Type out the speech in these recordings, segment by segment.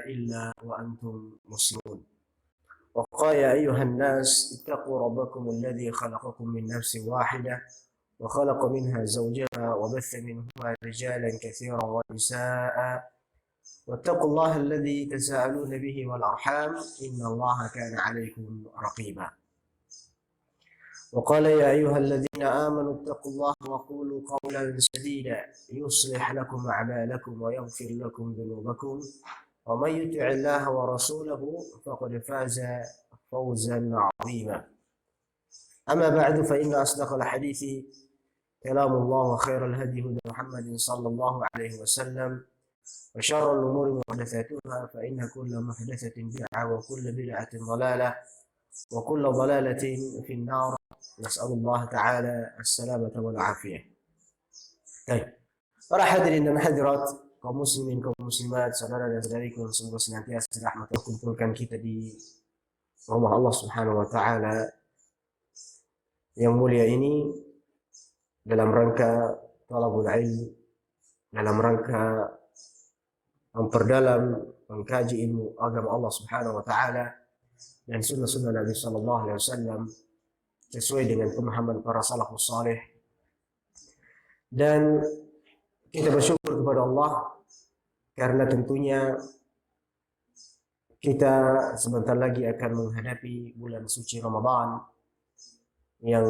إلا وأنتم مسلمون. وقال يا أيها الناس اتقوا ربكم الذي خلقكم من نفس واحدة وخلق منها زوجها وبث منهما رجالا كثيرا ونساء واتقوا الله الذي تساءلون به والأرحام إن الله كان عليكم رقيبا. وقال يا أيها الذين آمنوا اتقوا الله وقولوا قولا سديدا يصلح لكم أعمالكم ويغفر لكم ذنوبكم ومن يطع الله ورسوله فقد فاز فوزا عظيما. أما بعد فإن أصدق الحديث كلام الله وخير الهدي هدى محمد صلى الله عليه وسلم وشر الأمور محدثاتها فإن كل محدثة بدعة وكل بدعة ضلالة وكل ضلالة في النار. نسأل الله تعالى السلامة والعافية. Baik, para hadirin dan hadirat, kaum muslimin, kaum muslimat, saudara dan saudariku yang semoga senantiasa rahmat Allah kumpulkan kita di rumah Allah Subhanahu wa taala yang mulia ini dalam rangka talabul ilm, dalam rangka memperdalam, mengkaji ilmu agama Allah Subhanahu wa taala dan sunnah-sunnah Nabi sallallahu alaihi wasallam sesuai dengan pemahaman para salafus saleh. Dan kita bersyukur kepada Allah karena tentunya kita sebentar lagi akan menghadapi bulan suci Ramadan yang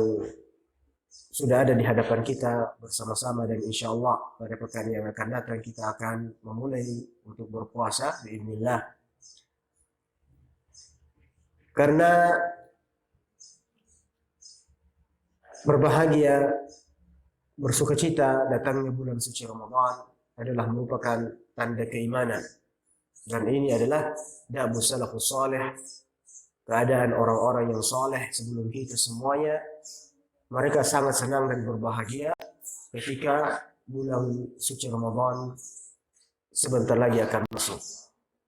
sudah ada di hadapan kita bersama-sama, dan insya Allah pada pekan yang akan datang kita akan memulai untuk berpuasa biiznillah. Karena berbahagia, bersukacita datangnya bulan suci Ramadan adalah merupakan tanda keimanan, dan ini adalah da'bus salafus salih, keadaan orang-orang yang saleh sebelum kita semuanya. Mereka sangat senang dan berbahagia ketika bulan suci Ramadan sebentar lagi akan masuk.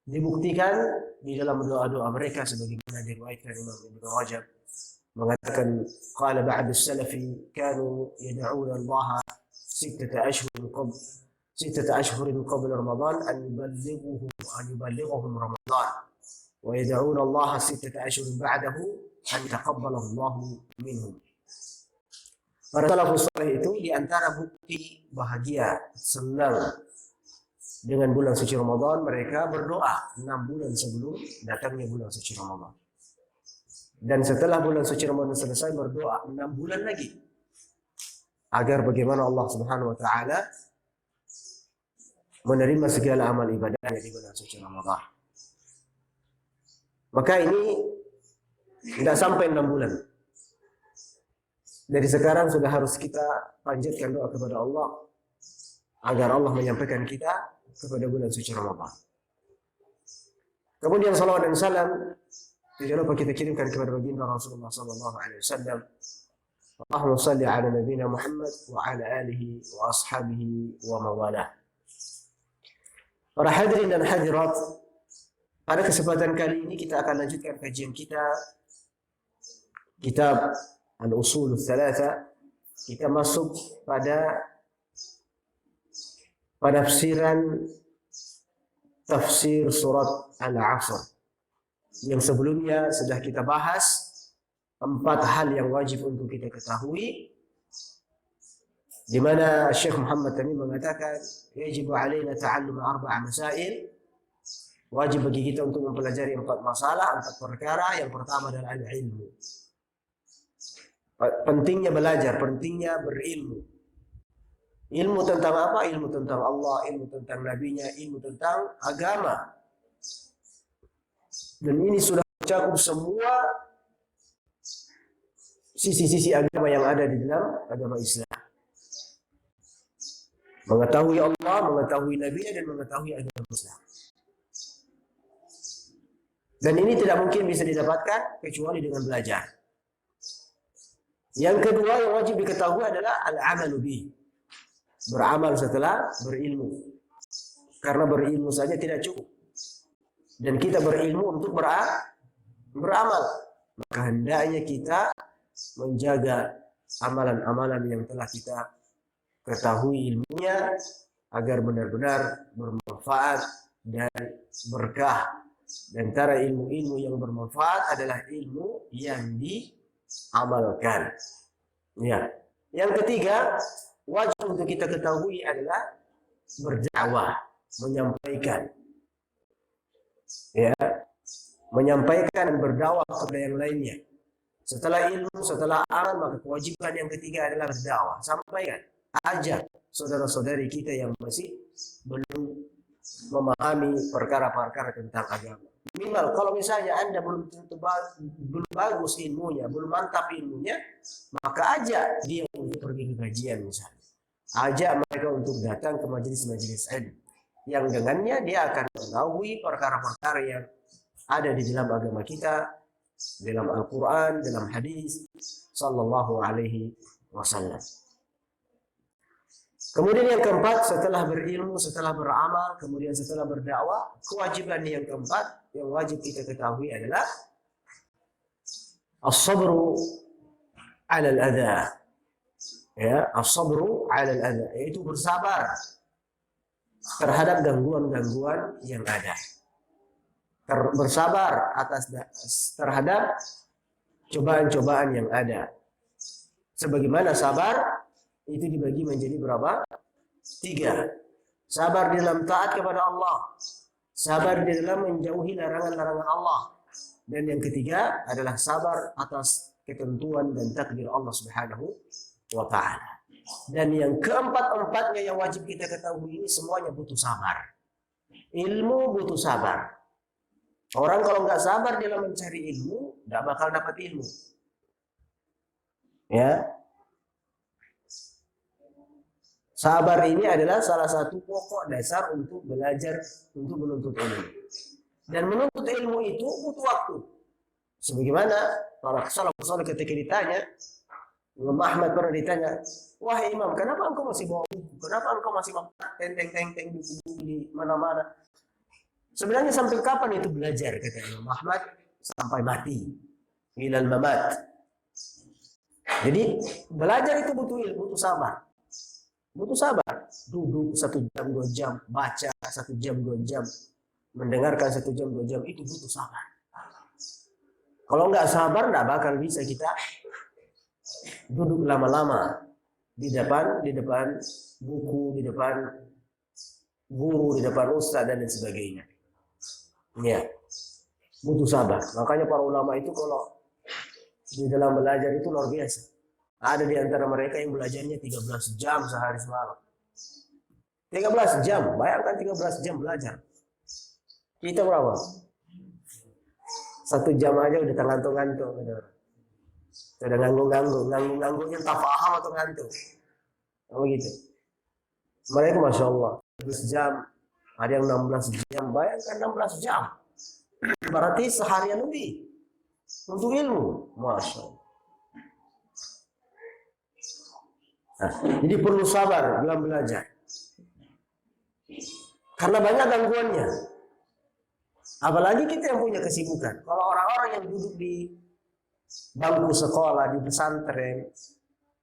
Dibuktikan di dalam doa-doa mereka sebagaimana diriwayatkan Imam Ibnu Rajab mengatakan qala ba'd as-salafi kanu yad'una Allah sittata ashhurin qabla Ramadan an yuballighuhum Ramadan wa yad'una Allah sittata ashhurin ba'dahu an taqabbalahu Allah minhum. Para salafus saleh itu di antara bukti bahagia, senang dengan bulan suci Ramadan, mereka berdoa 6 bulan sebelum datangnya bulan suci Ramadan. Dan setelah bulan suci Ramadan selesai berdoa 6 bulan lagi agar bagaimana Allah Subhanahu wa taala menerima segala amal ibadahnya di bulan suci Ramadan. Maka ini tidak sampai 6 bulan. Dari sekarang sudah harus kita panjatkan doa kepada Allah agar Allah menyampaikan kita kepada bulan suci Ramadan. Kemudian salawat dan salam tidak lupa kita kirimkan kepada baginda Rasulullah sallallahu alaihi wasallam. Allahumma shalli ala nabiyyina Muhammad wa ala alihi wa ashabihi wa mawalah. Para hadirin dan hadirat, pada kesempatan kali ini kita akan lanjutkan kajian kita kitab Al-Usul Thalatha. Kita masuk pada penafsiran tafsir surat Al-Asr. Yang sebelumnya sudah kita bahas 4 hal yang wajib untuk kita ketahui, di mana Syekh Muhammad Tamim mengatakan yajibu alaina ta'allum 4 masail. Wajib bagi kita untuk mempelajari 4 masalah, 4 perkara. Yang pertama adalah al-ilmu. Pentingnya belajar, pentingnya berilmu. Ilmu tentang apa? Ilmu tentang Allah, ilmu tentang nabinya, ilmu tentang agama. Dan ini sudah mencakup semua sisi-sisi agama yang ada di dalam agama Islam. Mengetahui Allah, mengetahui nabinya, dan mengetahui agama Islam. Dan ini tidak mungkin bisa didapatkan kecuali dengan belajar. Yang kedua yang wajib diketahui adalah al-amalu bih. Beramal setelah berilmu. Karena berilmu saja tidak cukup. Dan kita berilmu untuk beramal. Maka hendaknya kita menjaga amalan-amalan yang telah kita ketahui ilmunya agar benar-benar bermanfaat dan berkah. Dan antara ilmu-ilmu yang bermanfaat adalah ilmu yang diamalkan. Ya. Yang ketiga, wajib untuk kita ketahui adalah berdakwah, menyampaikan. Ya, menyampaikan dan berdakwah kepada yang lainnya. Setelah ilmu, setelah amal, maka kewajiban yang ketiga adalah berdakwah. Sampaikan, ajak saudara-saudari kita yang masih belum memahami perkara-perkara tentang agama. Minimal kalau misalnya Anda belum bagus ilmunya, belum mantap ilmunya, maka ajak dia untuk pergi ke kajian misalnya. Ajak mereka untuk datang ke majelis-majelis ilmu. Yang dengannya dia akan mengetahui perkara-perkara yang ada di dalam agama kita, dalam Al-Quran, dalam hadis sallallahu alaihi wasallam. Kemudian yang keempat, setelah berilmu, setelah beramal, kemudian setelah berdakwah, kewajiban yang keempat yang wajib kita ketahui adalah as-sabru 'ala al-adha. Ya, as-sabru 'ala al-adha, yaitu bersabar terhadap gangguan-gangguan yang ada. Bersabar terhadap cobaan-cobaan yang ada. Sebagaimana sabar itu dibagi menjadi berapa? 3. Sabar di dalam taat kepada Allah, sabar di dalam menjauhi larangan-larangan Allah, dan yang ketiga adalah sabar atas ketentuan dan takdir Allah Subhanahu wa ta'ala. Dan yang keempat-empatnya yang wajib kita ketahui ini semuanya butuh sabar. Ilmu butuh sabar. Orang kalau nggak sabar dalam mencari ilmu, nggak bakal dapat ilmu. Ya, sabar ini adalah salah satu pokok dasar untuk belajar, untuk menuntut ilmu. Dan menuntut ilmu itu butuh waktu. Sebagaimana para salaf ketika ditanya, Imam Ahmad pernah ditanya, wahai Imam, kenapa engkau masih bawa buku? Kenapa engkau masih tenteng-tenteng buku di mana-mana? Sebenarnya sampai kapan itu belajar, kata Imam Ahmad? Sampai mati. Ilal mamat. Jadi belajar itu butuh ilmu, butuh sabar. Butuh sabar, duduk 1 jam 2 jam, baca 1 jam 2 jam, mendengarkan 1 jam 2 jam, itu butuh sabar. Kalau nggak sabar, nggak bakal bisa kita duduk lama-lama di depan buku, di depan guru, di depan ustaz dan lain sebagainya. Ya, butuh sabar. Makanya para ulama itu kalau di dalam belajar itu luar biasa. Ada di antara mereka yang belajarnya 13 jam sehari semalam. 13 jam, bayangkan 13 jam belajar. Kita berapa? 1 jam aja udah tergantung-gantung. Udah nganggung-nganggung, entah paham atau ngantuk. Apa gitu. Mereka Masya Allah, 12 jam, ada yang 16 jam, bayangkan 16 jam. Berarti seharian lebih untuk ilmu. Masya Allah. Nah, jadi perlu sabar dalam belajar. Karena banyak gangguannya. Apalagi kita yang punya kesibukan. Kalau orang-orang yang duduk di bangku sekolah, di pesantren,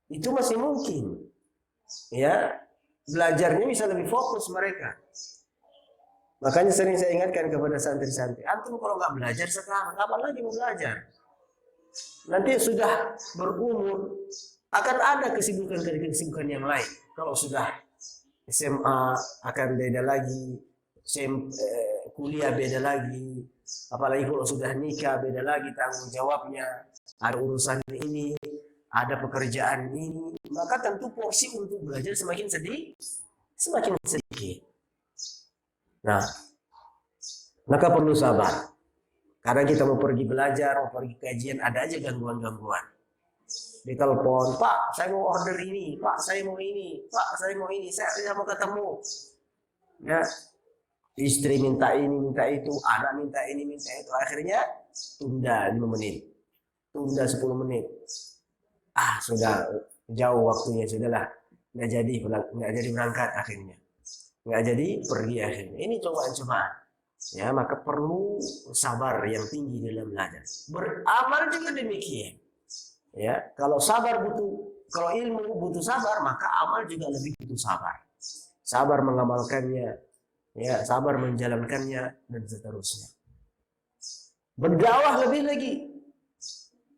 itu masih mungkin. Ya, belajarnya bisa lebih fokus mereka. Makanya sering saya ingatkan kepada santri-santri, antum kalau nggak belajar sekarang, kapan lagi mau belajar? Nanti sudah berumur, akan ada kesibukan yang lain. Kalau sudah SMA akan beda lagi, kuliah beda lagi, apalagi kalau sudah nikah beda lagi tanggung jawabnya, ada urusan ini, ada pekerjaan ini, maka tentu porsi untuk belajar semakin sedikit. Nah, maka perlu sabar. Karena kita mau pergi belajar, mau pergi kajian, ada aja gangguan-gangguan. Ditelepon, Pak, saya mau order ini, Pak, saya mau ini, Pak, saya mau ini, saya mau ketemu. Ya, istri minta ini, minta itu, anak minta ini, minta itu. Akhirnya tunda 5 menit, tunda 10 menit. Sudah jauh waktunya, sudahlah, nggak jadi berangkat akhirnya, nggak jadi pergi akhirnya. Ini cobaan-cobaan. Ya, maka perlu sabar yang tinggi dalam belajar. Beramal juga demikian. Ya, kalau ilmu butuh sabar, maka amal juga lebih butuh sabar. Sabar mengamalkannya, ya, sabar menjalankannya dan seterusnya. Berdakwah lebih lagi,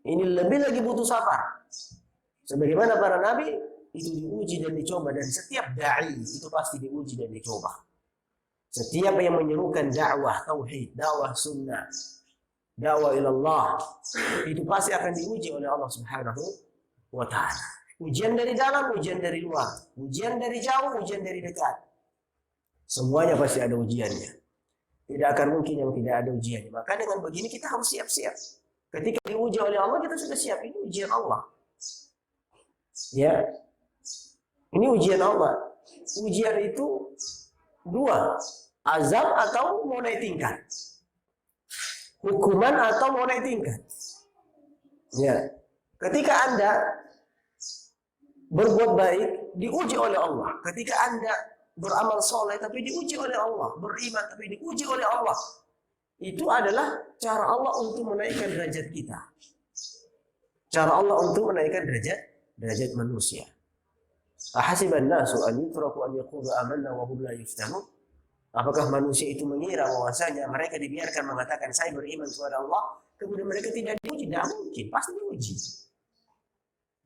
ini lebih lagi butuh sabar. Sebagaimana para nabi itu diuji dan dicoba, dan setiap dai itu pasti diuji dan dicoba. Setiap yang menyerukan dakwah tauhid, dakwah sunnah, dakwah ilallah, itu pasti akan diuji oleh Allah Subhanahu wa ta'ala. Ujian dari dalam, ujian dari luar, ujian dari jauh, ujian dari dekat. Semuanya pasti ada ujiannya. Tidak akan mungkin yang tidak ada ujiannya. Maka dengan begini kita harus siap-siap. Ketika diuji oleh Allah, kita sudah siap. Ini ujian Allah. Ya, ini ujian Allah. Ujian itu dua, azab atau mau naik tingkat, hukuman atau mau naik tingkat. Ya, ketika Anda berbuat baik, diuji oleh Allah. Ketika Anda beramal soleh, tapi diuji oleh Allah. Beriman, tapi diuji oleh Allah. Itu adalah cara Allah untuk menaikkan derajat kita. Cara Allah untuk menaikkan derajat manusia. Ahasiban nasu an yutraku an yaqulu amanna wa hum la yuftanun. Apakah manusia itu mengira bahwasanya mereka dibiarkan mengatakan saya beriman kepada Allah, kemudian mereka tidak diuji? Tidak mungkin, pasti diuji.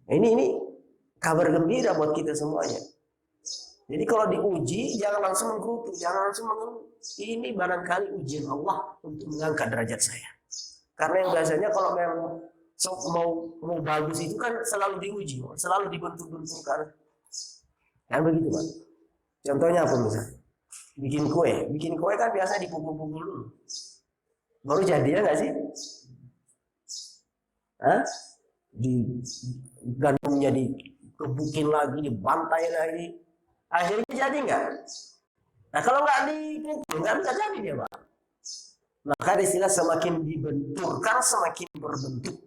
Ini kabar gembira buat kita semuanya. Jadi kalau diuji, jangan langsung menggerutu, jangan langsung mengeluh. Ini barangkali ujian Allah untuk mengangkat derajat saya. Karena yang biasanya kalau memang mau bagus itu kan selalu diuji, selalu dibentur-benturkan. Kan begitu, Pak. Contohnya apa misalnya? Bikin kue kan biasa dipukul-pukul dulu. Baru jadi, ya nggak sih? Hah? Gandumnya dikebukin lagi, dibantai lagi. Akhirnya jadi nggak? Nah kalau nggak dipukul, nggak bisa jadi dia, Pak. Maka istilah semakin dibenturkan, semakin berbentuk.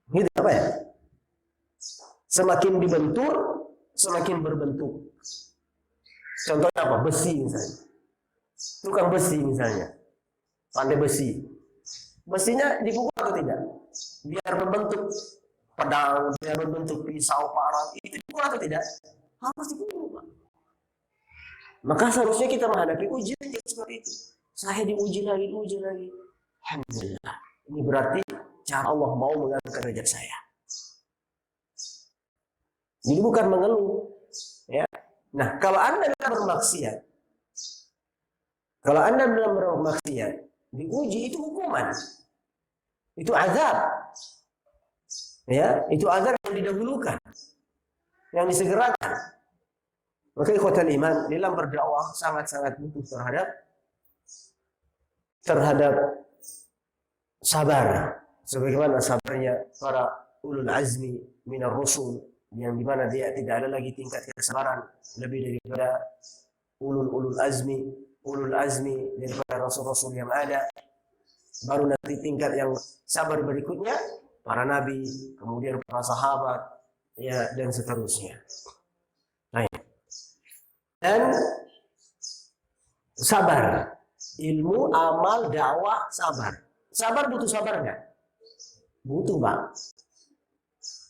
Gitu apa ya? Semakin dibentur, semakin berbentuk. Contohnya apa? Besi misalnya. Tukang besi misalnya. Pandai besi. Besinya dipukul atau tidak? Biar berbentuk pedang, biar berbentuk pisau, parang. Itu dipukul atau tidak? Harus dipukul, Pak. Maka seharusnya kita menghadapi ujian yang seperti itu. Saya diuji lagi. Alhamdulillah. Ini berarti cara Allah mau mengangkat derajat saya. Jadi bukan mengeluh. Ya. Nah, kalau Anda bermaksiat, diuji itu hukuman. Itu azab. Ya, itu azab yang didahulukan. Yang disegerakan. Maka ikhwatal iman, dalam berdakwah sangat-sangat butuh terhadap sabar. Sebagaimana sabarnya para ulul azmi minar rusul, yang dimana dia tidak ada lagi tingkat kesabaran lebih daripada ulul azmi daripada rasul-rasul yang ada. Baru nanti tingkat yang sabar berikutnya para nabi, kemudian para sahabat, ya, dan seterusnya. Baik. Dan sabar, ilmu, amal, dakwah, sabar. Sabar butuh sabar nggak? Butuh, Pak.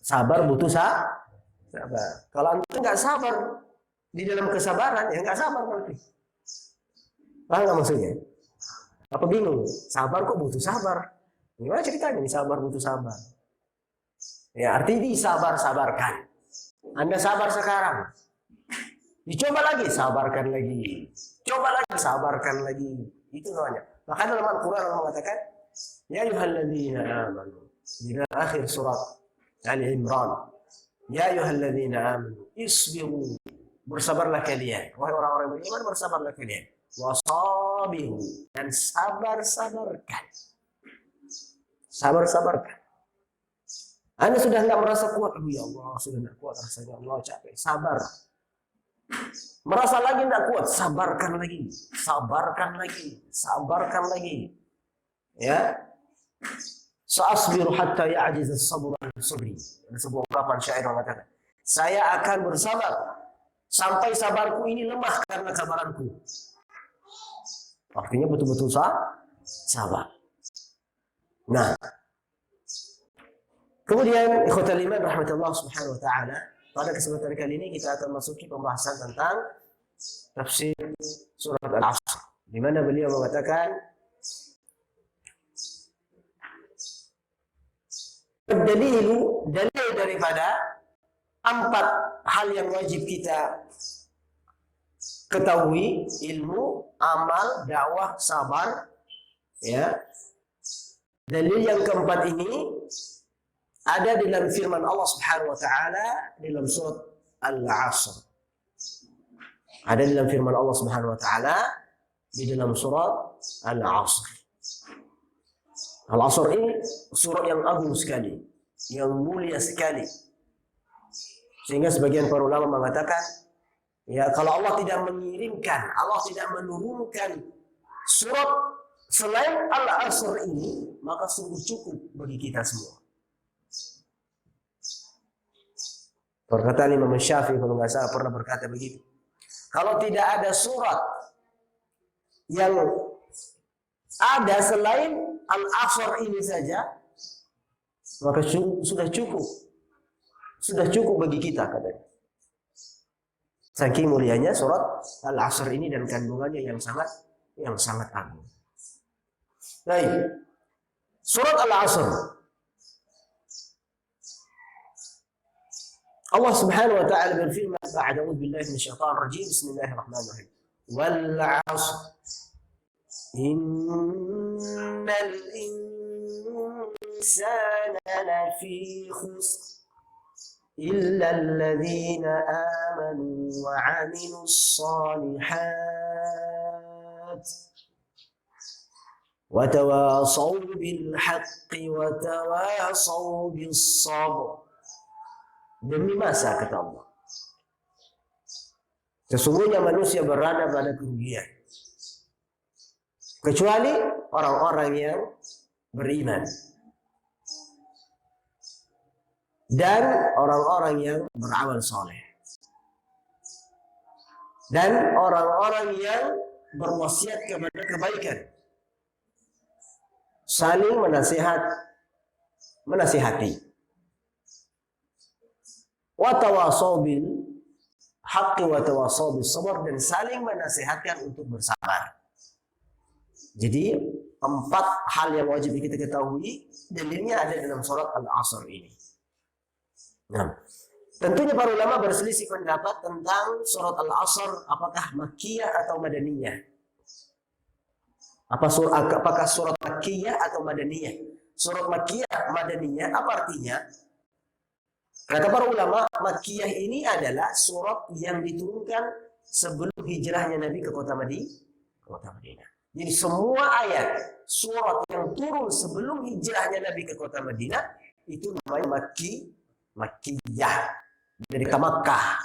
Sabar butuh sabar. Kalau antum nggak sabar di dalam kesabaran, ya nggak sabar berarti. Paham nggak maksudnya? Apa bingung? Sabar kok butuh sabar? Gimana ceritanya ini sabar butuh sabar? Ya artinya disabar-sabarkan. Anda sabar sekarang, dicoba lagi, sabarkan lagi. Coba lagi, sabarkan lagi. Itu namanya. Maka dalam Al-Quran Allah mengatakan, ya ayyuhalladzina amanu. Di akhir surat Ali Imran. Ya ayyuhalladzina amanu. Isbiru. Bersabarlah kalian. Wahai orang-orang beriman, bersabarlah kalian. Wasabiru. Dan sabar-sabarkan. Sabar-sabarkan. Anda sudah tidak merasa kuat. Ya Allah, sudah tidak kuat rasanya. Allah capek. Sabar. Merasa lagi tidak kuat. Sabarkan lagi. Sabarkan lagi. Sabarkan lagi. Ya. Sa'asbiru hatta ya'jiz as-sabru an sabri. Ada sebuah ungkapan syair mengatakan, saya akan bersabar sampai sabarku ini lemah karena kesabaranku. Artinya betul-betul sabar. Nah, kemudian ikhwatal iman rahmatullah subhanahu wa ta'ala, pada kesempatan kali ini kita akan masuki pembahasan tentang tafsir surat Al-Asr, di mana beliau mengatakan dalil daripada 4 hal yang wajib kita ketahui: ilmu, amal, dakwah, sabar. Ya. Dalil yang keempat ini ada dalam firman Allah Subhanahu wa taala dalam surat Al-Asr. Ada dalam firman Allah Subhanahu wa taala di dalam surat Al-Asr. Al-Asr ini surat yang agung sekali, yang mulia sekali. Sehingga sebagian para ulama mengatakan, ya, kalau Allah tidak mengirimkan, Allah tidak menurunkan surat selain Al-Asr ini, maka sungguh cukup bagi kita semua. Perkataan Imam Syafi'i kalau nggak salah pernah berkata begitu. Kalau tidak ada surat yang ada selain Al-Asr ini saja, maka sudah cukup. Sudah cukup bagi kita, katanya. Saking mulianya surat Al-Asr ini dan kandungannya yang sangat agung. Baik. Surat Al-Asr. Allah Subhanahu wa taala berfirman, "A'udzu billahi minasyaitonir rajim. Bismillahirrahmanirrahim. Wal 'ashr. Innal insana lafi khusr. إلا الذين آمنوا وعملوا الصالحات وتواصوا بالحق وتواصوا بالصبر." Demi masa, kata Allah, sesungguhnya manusia berada pada kerugian kecuali orang-orang yang beriman dan orang-orang yang beramal soleh dan orang-orang yang berwasiat kepada kebaikan, saling menasihati, wa tawasaw bil haqqi wa tawasaw bis sabr, dan saling menasihatkan untuk bersabar. Jadi 4 hal yang wajib kita ketahui, dalilnya ada dalam surat Al-Asr ini. Nah, tentunya para ulama berselisih pendapat tentang surat Al-Asr, apakah Makkiyah atau Madaniyah. Apakah surat Makkiyah atau Madaniyah? Surat Makkiyah, Madaniyah, apa artinya? Kata para ulama, Makkiyah ini adalah surat yang diturunkan sebelum hijrahnya Nabi ke kota Madinah. Jadi semua ayat surat yang turun sebelum hijrahnya Nabi ke kota Madinah itu namanya Makkiyah, dari kata Makkah.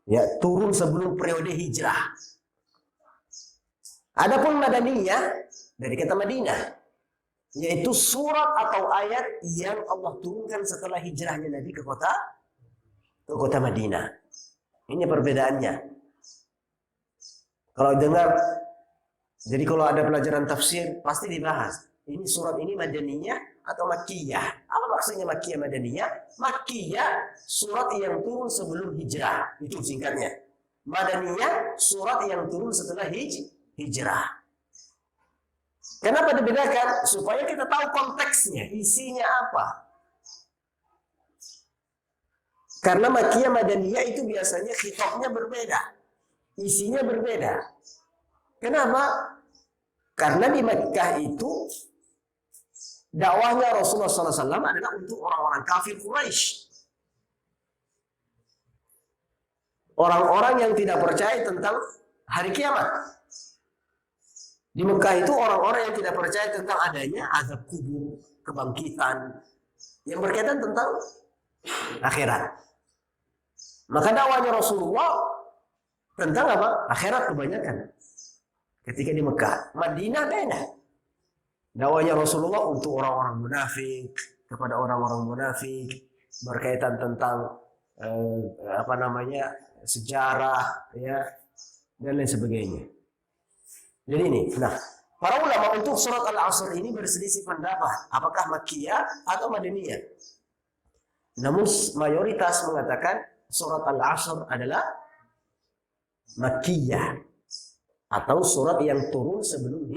Ya, turun sebelum periode hijrah. Adapun Madaniyah dari kata Madinah, yaitu surat atau ayat yang Allah turunkan setelah hijrahnya Nabi ke kota Madinah. Ini perbedaannya. Kalau dengar, jadi kalau ada pelajaran tafsir pasti dibahas. Ini surat ini Madaniyah atau Makkiyah. Apa maksudnya Makkiyah, Madaniyah? Makkiyah surat yang turun sebelum hijrah, itu singkatnya. Madaniyah surat yang turun setelah hijrah. Kenapa dibedakan? Supaya kita tahu konteksnya, isinya apa. Karena Makkiyah, Madaniyah itu biasanya khitabnya berbeda, isinya berbeda. Kenapa? Karena di Makkah itu dakwahnya Rasulullah SAW adalah untuk orang-orang kafir Quraisy, orang-orang yang tidak percaya tentang hari kiamat. Di Mekah itu orang-orang yang tidak percaya tentang adanya azab kubur, kebangkitan, yang berkaitan tentang akhirat. Maka dakwahnya Rasulullah tentang apa? Akhirat kebanyakan. Ketika di Mekah, Madinah beda. Dakwahnya Rasulullah untuk orang-orang munafik, kepada orang-orang munafik, berkaitan tentang sejarah, ya, dan lain sebagainya. Jadi ini, nah, para ulama untuk surat Al-Asr ini berselisih pendapat, apakah Makkiyah atau Madaniyah. Namun mayoritas mengatakan surat Al-Asr adalah Makkiyah, atau surat yang turun sebelum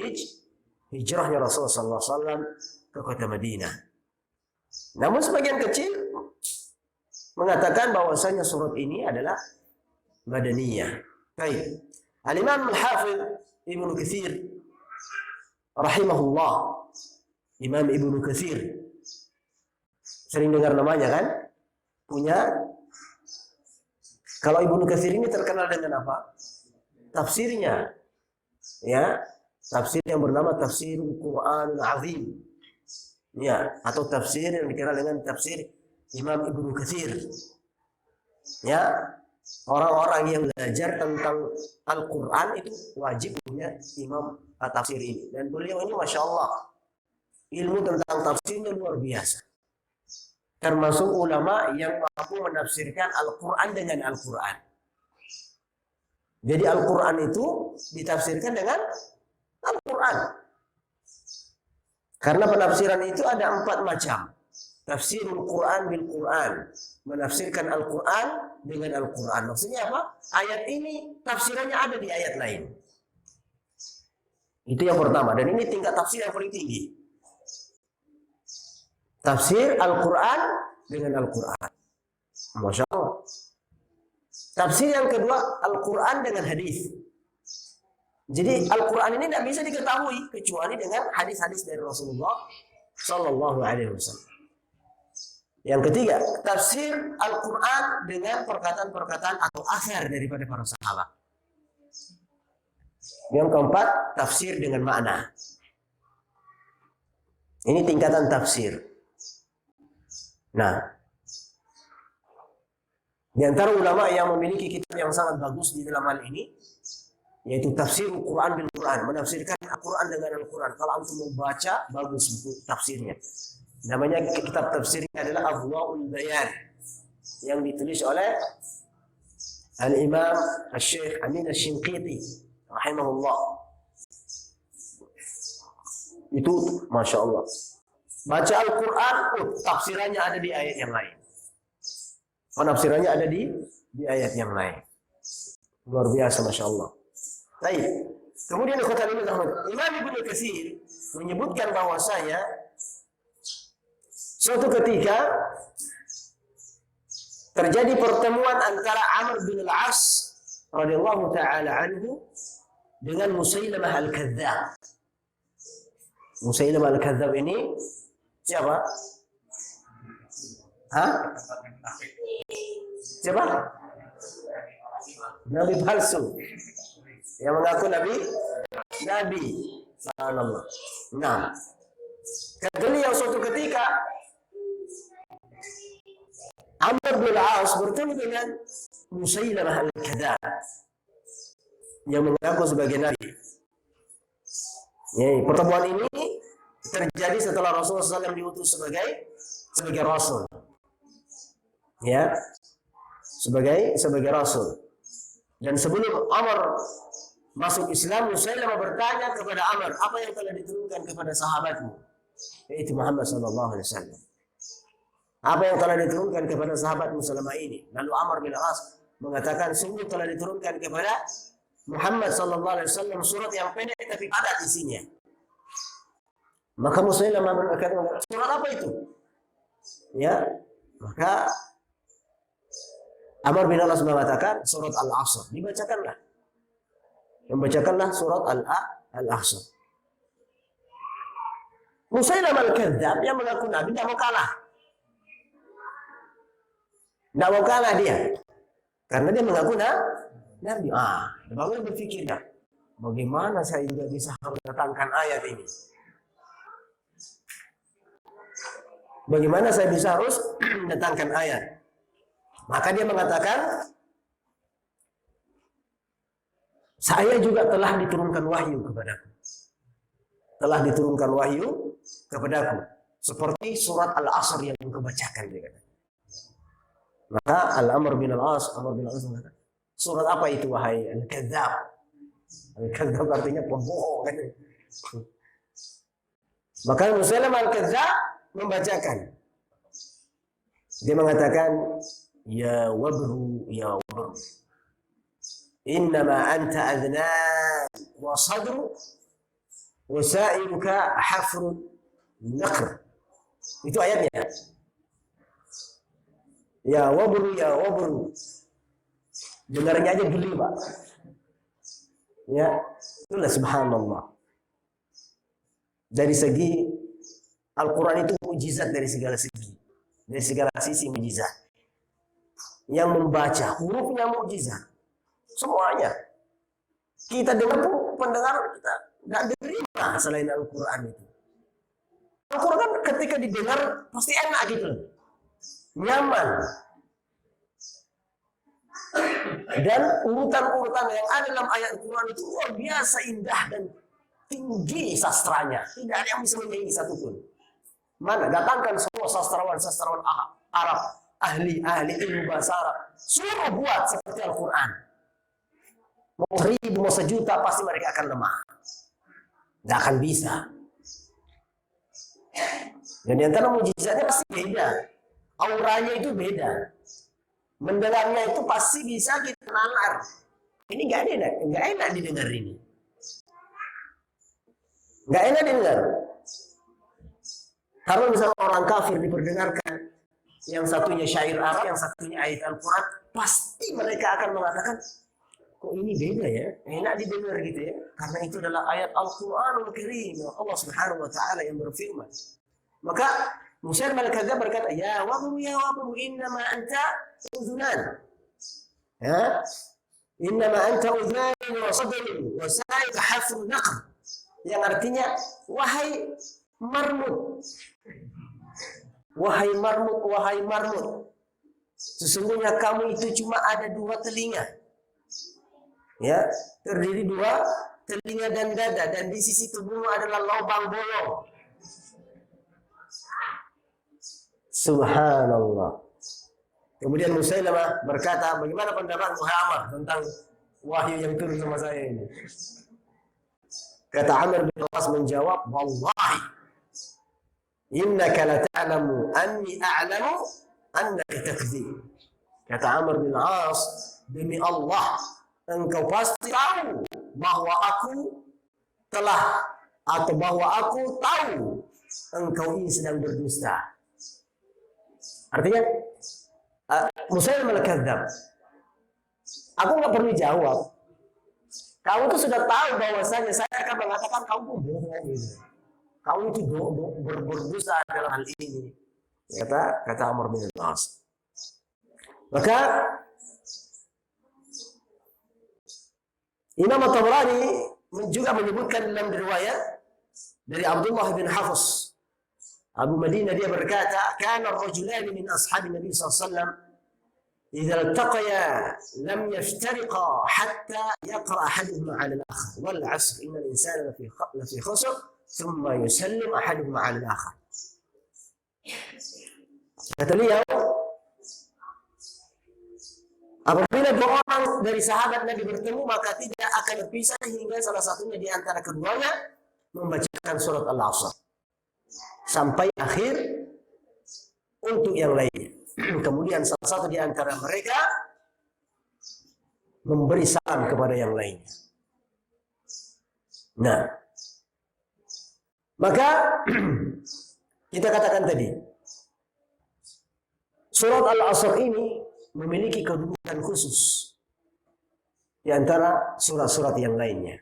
hijrahnya Rasulullah SAW ke kota Madinah. Namun sebagian kecil mengatakan bahwasanya surat ini adalah Madaniyah. Baik. Al-Imam Al-Hafidh Ibnu Katsir rahimahullah, Imam Ibnu Katsir, sering dengar namanya kan? Kalau Ibnu Katsir ini terkenal dengan apa? Tafsirnya. Ya, tafsir yang bernama Tafsirul Qur'anul Azim. Ya, atau tafsir yang dikenal dengan tafsir Imam Ibnu Katsir. Ya, orang-orang yang belajar tentang Al-Quran itu wajib punya imam tafsir ini. Dan beliau ini Masya Allah, ilmu tentang tafsirnya luar biasa. Termasuk ulama yang mampu menafsirkan Al-Quran dengan Al-Quran. Jadi Al-Quran itu ditafsirkan dengan Al-Quran. Karena penafsiran itu ada 4 macam. Tafsirul Quran bil Quran, menafsirkan Al-Quran dengan Al-Quran. Maksudnya apa? Ayat ini tafsirannya ada di ayat lain. Itu yang pertama. Dan ini tingkat tafsir yang paling tinggi. Tafsir Al-Quran dengan Al-Quran. Masya Allah. Tafsir yang kedua, Al-Quran dengan hadis. Jadi Al-Quran ini tidak bisa diketahui kecuali dengan hadis-hadis dari Rasulullah Sallallahu Alaihi Wasallam. Yang ketiga, tafsir Al-Quran dengan perkataan-perkataan atau asar daripada para sahabat. Yang keempat, tafsir dengan makna. Ini tingkatan tafsir. Nah, di antara ulama yang memiliki kitab yang sangat bagus di dalam hal ini, yaitu tafsir Al-Quran bil Quran, menafsirkan Al-Quran dengan Al-Quran. Kalau antum mau baca, bagus buku tafsirnya. Namanya kitab tafsirnya adalah Adwa'ul Bayan, yang ditulis oleh Al-Imam Al-Syekh Amin Al-Shinqiti rahimahullah. Itu Masya Allah. Baca Al-Quran, tafsirannya ada di ayat yang lain. Penafsirannya ada di ayat yang lain. Luar biasa Masya Allah. Baik. Kemudian Imam Ibnu Katsir menyebutkan bahwasanya suatu ketika terjadi pertemuan antara Amr bin Al-As radhiyallahu taala anhu dengan Musailamah Al-Kadzdzab. Musailamah Al-Kadzdzab ini siapa? Siapa? Nabi palsu yang mengaku Nabi. Subhanallah. Nah, beliau suatu ketika Amr bin Al-As bertemu dengan Musailamah Al-Kadzdzab yang mengaku sebagai Nabi. Ya, pertemuan ini terjadi setelah Rasulullah SAW diutus sebagai Rasul. Ya, sebagai Rasul. Dan sebelum Amr masuk Islam, Musailamah bertanya kepada Amr, apa yang telah diturunkan kepada sahabatmu, yaitu Muhammad SAW. Apa yang telah diturunkan kepada sahabatmu selama ini? Lalu Amr bin Al-As mengatakan, sungguh telah diturunkan kepada Muhammad SAW surat yang pendek tapi padat isinya. Maka Musailamah berkata, surat apa itu? Ya, maka Amr bin Al-As mengatakan surat Al-Asr. Dibacakanlah. Membacakanlah surat Al-Asr. Musailamah Al-Kadzdzab yang mengaku Nabi tidak mau kalah. Tidak mau kalah dia. Karena dia mengaku Nabi. Bagaimana berpikir dah? Bagaimana saya juga bisa mendatangkan ayat ini? Bagaimana saya bisa harus mendatangkan ayat? Maka dia mengatakan, saya juga telah diturunkan wahyu kepadaku. Telah diturunkan wahyu kepadaku. Seperti surat Al-Asr yang engkau bacakan. Dia kata. Maka Amr bin Al-As mengatakan, surat apa itu wahai Al-Kadzdzab? Al-Kadzdzab artinya pembohong. Kan? Maka Musailamah Al-Kadzdzab membacakan. Dia mengatakan, ya wabru, ya wabru. innama anta adnan wa sadru wa sa'iruka hafrun naqr. Itu ayatnya. Ya wabru. Dengarnya aja geli, Pak. Ya, itulah subhanallah. Dari segi Al-Quran itu mujizat dari segala segi. Dari segala sisi mujizat. Yang membaca hurufnya mujizat. Semuanya. Kita dengar pun pendengar kita nggak terima selain Al-Quran itu. Al-Quran kan ketika didengar pasti enak gitu. Nyaman. Dan urutan-urutan yang ada dalam ayat Al-Quran itu luar biasa indah dan tinggi sastranya. Tidak ada yang bisa menyaingi satupun. Mana? Datangkan semua sastrawan Arab, ahli ilmu bahasa Arab. Suruh buat seperti Al-Quran. Mau 1000, mau 1.000.000 pasti mereka akan lemah. Nggak akan bisa. Dan di antara mujizatnya pasti beda. Auranya itu beda. Mendengarnya itu pasti bisa kita nalar. Ini nggak enak didengar ini. Nggak enak didengar. Kalau misalnya orang kafir diperdengarkan, yang satunya syair Arab, yang satunya ayat Al-Quran, pasti mereka akan mengatakan, kok ini beda ya, enak didengar gitu ya. Karena itu adalah ayat Al-Quranul Karim, Allah Subhanahu wa Ta'ala yang berfirman. Maka Musailamah al-Kadzdzab berkata, ya wabru, innama anta udhunan. Ya, innama anta udhunan wa sadrun wa sa'id hafrun naqr. Yang artinya, wahai marmut, wahai marmut, sesungguhnya kamu itu cuma ada 2 telinga. Ya, terdiri 2 telinga dan dada, dan di sisi tubuhmu adalah lubang bolong. Subhanallah. Kemudian Musailamah berkata, bagaimana pendapat Muhammad tentang wahyu yang turun sama saya ini? Kata Amr bin As menjawab, wallahi innaka la ta'lamu anni a'lamu annaka takdzib. Kata Amr bin As, demi Allah, engkau pasti tahu bahwa aku telah, atau bahwa aku tahu engkau ini sedang berdusta. Artinya, Musailamah al-Kadzdzab, aku nggak perlu jawab. Kamu tuh sudah tahu bahwasanya saya akan mengatakan kamu bohong gitu. Kamu itu berdusta dalam hal ini. Kata Amr bin As. Maka Imam At-Tabrani juga menyebutkan dalam riwayat dari Abdullah bin Hafs Abu Madinah, dia berkata, kana ar-rajulani min ashabi Nabi sallallahu alaihi wasallam idza iltaqaya lam yaftariqa hatta yaqra ahaduhuma 'ala al-akhar wal 'asr innal insana lafi khusr thumma yusallim ahaduhuma 'ala al-akhar. Kata beliau, apabila 2 orang dari sahabat Nabi bertemu, maka tidak akan berpisah hingga salah satunya di antara keduanya membacakan surat Al-Asr sampai akhir untuk yang lainnya. Kemudian salah satu di antara mereka memberi salam kepada yang lainnya. Nah, maka kita katakan tadi, surat Al-Asr ini memiliki kedudukan khusus di antara surat-surat yang lainnya.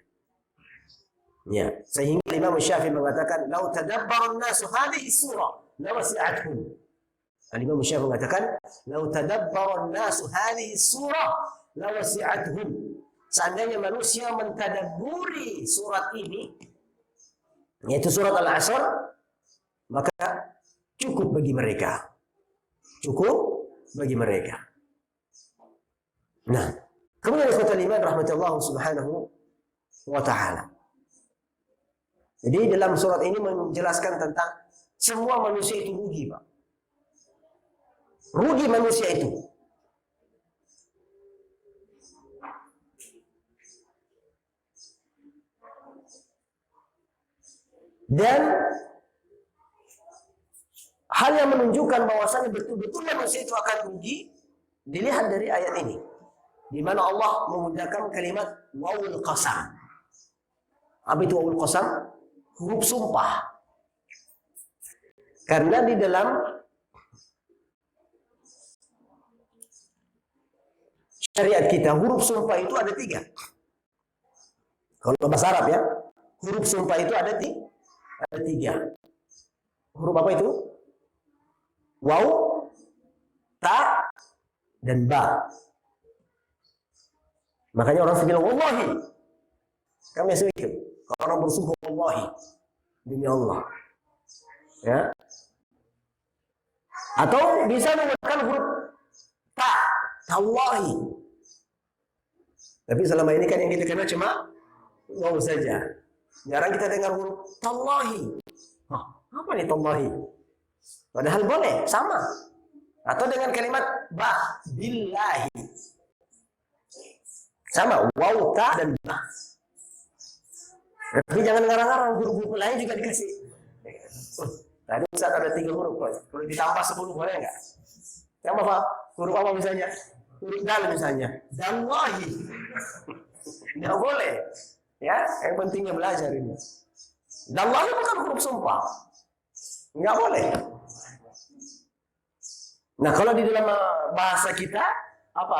Ya, sehingga Imam Syafi'i mengatakan, "Lau tadabbarun nasu hadhihi surah la wasi'atuhum." Imam Syafi'i mengatakan, "Lau tadabbarun nasu hadhihi surah la wasi'atuhum." Seandainya manusia mentadabburi surat ini, yaitu surat Al-Asr, maka cukup bagi mereka. Cukup bagi mereka. Nah, kemudian ikhwatal iman rahmatullah subhanahu wa ta'ala. Jadi dalam surat ini menjelaskan tentang semua manusia itu rugi, Pak. Rugi manusia itu. Dan hal yang menunjukkan bahwasanya betul-betul manusia itu akan rugi dilihat dari ayat ini. di mana Allah menggunakan kalimat wawul qasam. Apa itu wawul qasam? Huruf sumpah. Karena di dalam syariat kita huruf sumpah itu ada 3. Kalau bahasa Arab ya, huruf sumpah itu ada 3. Huruf apa itu? Waw, ta, dan ba. Makanya orang bilang wallahi. Kami itu. Kalau orang bersumpah wallahi demi Allah. Ya. Atau bisa menggunakan huruf ta, tallahi. Tapi selama ini kan yang kita kenal cuma waw saja. Jarang kita dengar huruf tallahi. Apa nih tallahi? Padahal boleh, sama. Atau dengan kalimat ba, billahi. Sama, waw, ta, dan ba. Tapi jangan ngarang-ngarang, huruf-huruf lain juga dikasih. Tadi Ustaz ada 3 huruf, kalau ditambah 10 boleh nggak? Yang apa? Huruf apa misalnya? Huruf dal misalnya. Dallahi. Nggak boleh. Ya, yang pentingnya belajar ini. Dallahi bukan huruf sumpah. Nggak boleh. Nah, kalau di dalam bahasa kita, apa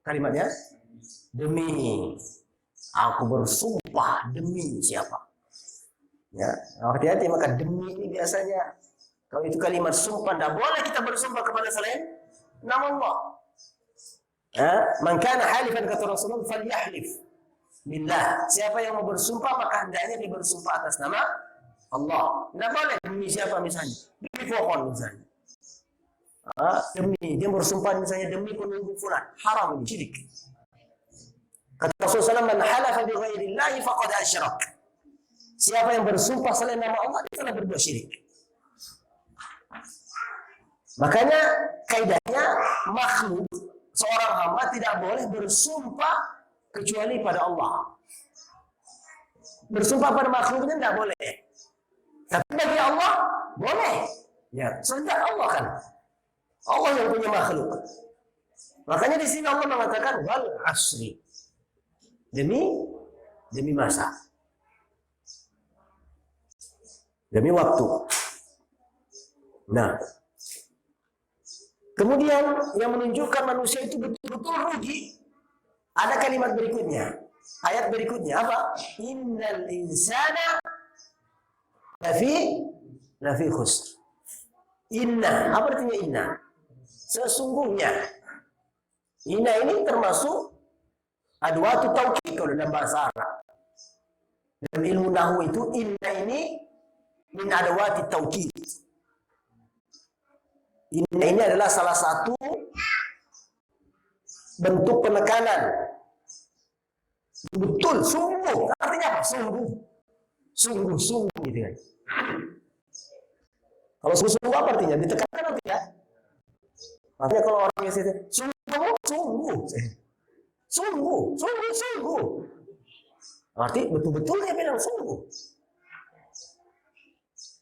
kalimatnya? Demi. Aku bersumpah demi siapa? Ya, hati-hati, maka demi ini biasanya kalau itu kalimat sumpah, tidak boleh kita bersumpah kepada selain nama Allah. Man kana halifan, kata Rasulullah, falyahlif billah. Siapa yang mau bersumpah maka hendaknya dia bersumpah atas nama Allah. Tidak boleh demi siapa misalnya, demi pohon misalnya. Demi dia bersumpah misalnya demi penunggu fulan, haram, ini syirik. Kata Rasulullah SAW, man halafa bi ghairillahi faqad asyrak. Siapa yang bersumpah selain nama Allah, dia telah berbuat syirik. Makanya kaidahnya makhluk, seorang hamba tidak boleh bersumpah kecuali pada Allah. Bersumpah pada makhluknya tidak boleh. Tapi bagi Allah boleh. Ya, sedang Allah kan. Allah yang punya makhluk. Makanya di sini Allah mengatakan wal asri. Demi masa. Demi waktu. Nah, kemudian yang menunjukkan manusia itu betul-betul rugi, ada kalimat berikutnya. Ayat berikutnya apa? Innal insana lafi khusr. Inna, apa artinya inna? Sesungguhnya. Inna ini termasuk adwatu taukid kalau dalam bahasa Arab. Dalam ilmu nahwu itu inna ini min adwati taukid. Inna ini adalah salah satu bentuk penekanan. Betul, sungguh. Artinya apa? Sungguh. Sungguh gitu kan. Kalau sungguh apa artinya? Ditekankan atau tidak? Artinya kalau orang yang sungguh. Arti betul-betul dia bilang sungguh.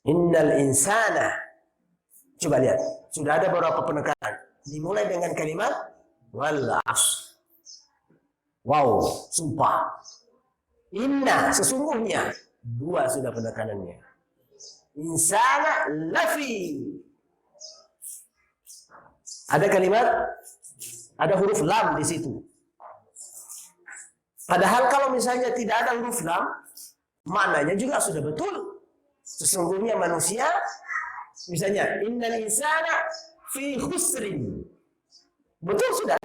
Innal insana. Coba lihat, sudah ada beberapa penekanan. Dimulai dengan kalimat wal asr. Wow, sumpah. Inna, sesungguhnya. 2 sudah penekanannya. Insana lafi. Ada kalimat, ada huruf lam di situ. Padahal kalau misalnya tidak ada huruf lam, maknanya juga sudah betul. Sesungguhnya manusia, misalnya innal insana fi khusrin. Betul sudah.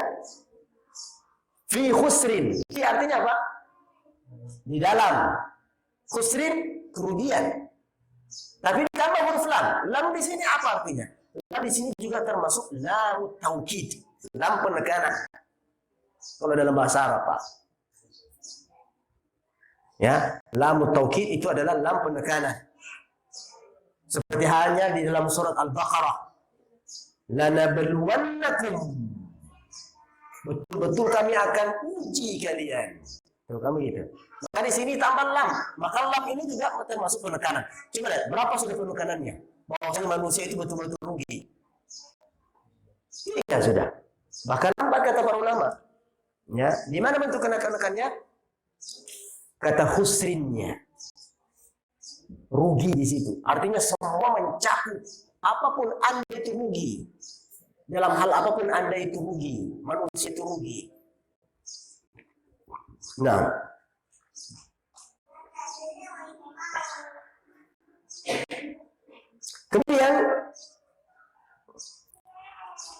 Fi khusrin. Ini artinya apa? Di dalam. Khusrin, kerugian. Tapi ditambah huruf lam. Lam di sini apa artinya? Lam di sini juga termasuk lam taukid. Lam penekanan. Kalau dalam bahasa Arab, Pak. Ya, lam taukid itu adalah lam penekanan. Seperti halnya di dalam surat Al-Baqarah. Lanabluwannakum. Betul-betul kami akan uji kalian. Tuh, kami gitu. Maka di sini tambah lam. Maka lam ini juga termasuk penekanan. Coba lihat, berapa sudah penekanannya? Bahwasanya manusia itu betul-betul rugi. Ini kan sudah. Bahkan apa kata para ulama? Ya, di mana bentuk kenakan-kenakannya? Kata khusrinnya. Rugi di situ. Artinya semua mencakup. Apapun Anda itu rugi. Dalam hal apapun Anda itu rugi. Manusia itu rugi. Nah. Kemudian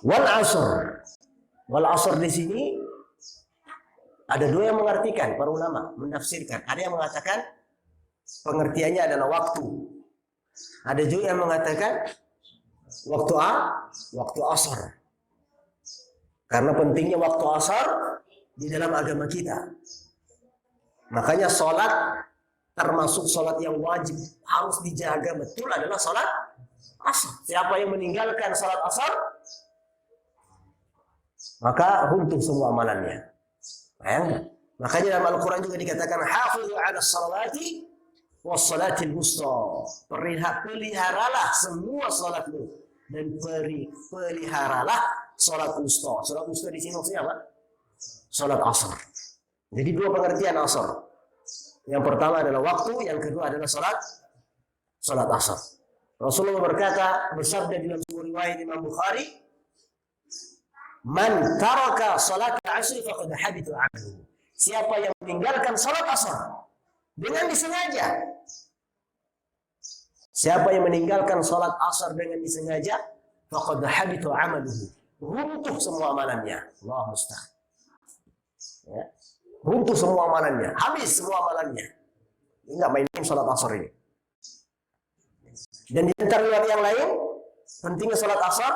wal asr. Wal asr di sini ada dua yang mengartikan, para ulama menafsirkan. Ada yang mengatakan pengertiannya adalah waktu. Ada juga yang mengatakan waktu asar. Karena pentingnya waktu asar di dalam agama kita. Makanya sholat termasuk sholat yang wajib harus dijaga betul adalah sholat asar. Siapa yang meninggalkan sholat asar, maka runtuh semua amalannya. Makanya dalam Al-Quran juga dikatakan hafizu ala salawati wassalatil wusta. Peliharalah semua salatmu dan peliharalah salat wusta. Salat wusta di sini maksudnya apa? Salat asar. Jadi dua pengertian asar. Yang pertama adalah waktu, yang kedua adalah salat asar. Rasulullah bersabda dalam sebuah riwayat Imam Bukhari, "Man taraka salat asr faqad habita 'amaluhu." Siapa yang meninggalkan salat asar dengan disengaja. Siapa yang meninggalkan salat asar dengan disengaja, faqad habita 'amaluhu. Runtuh semua amalannya. Allah musta'an. Ya. Runtuh semua amalannya, habis semua amalannya. Enggak main-main salat asar ini. Dan di antara riwayat yang lain, pentingnya salat asar,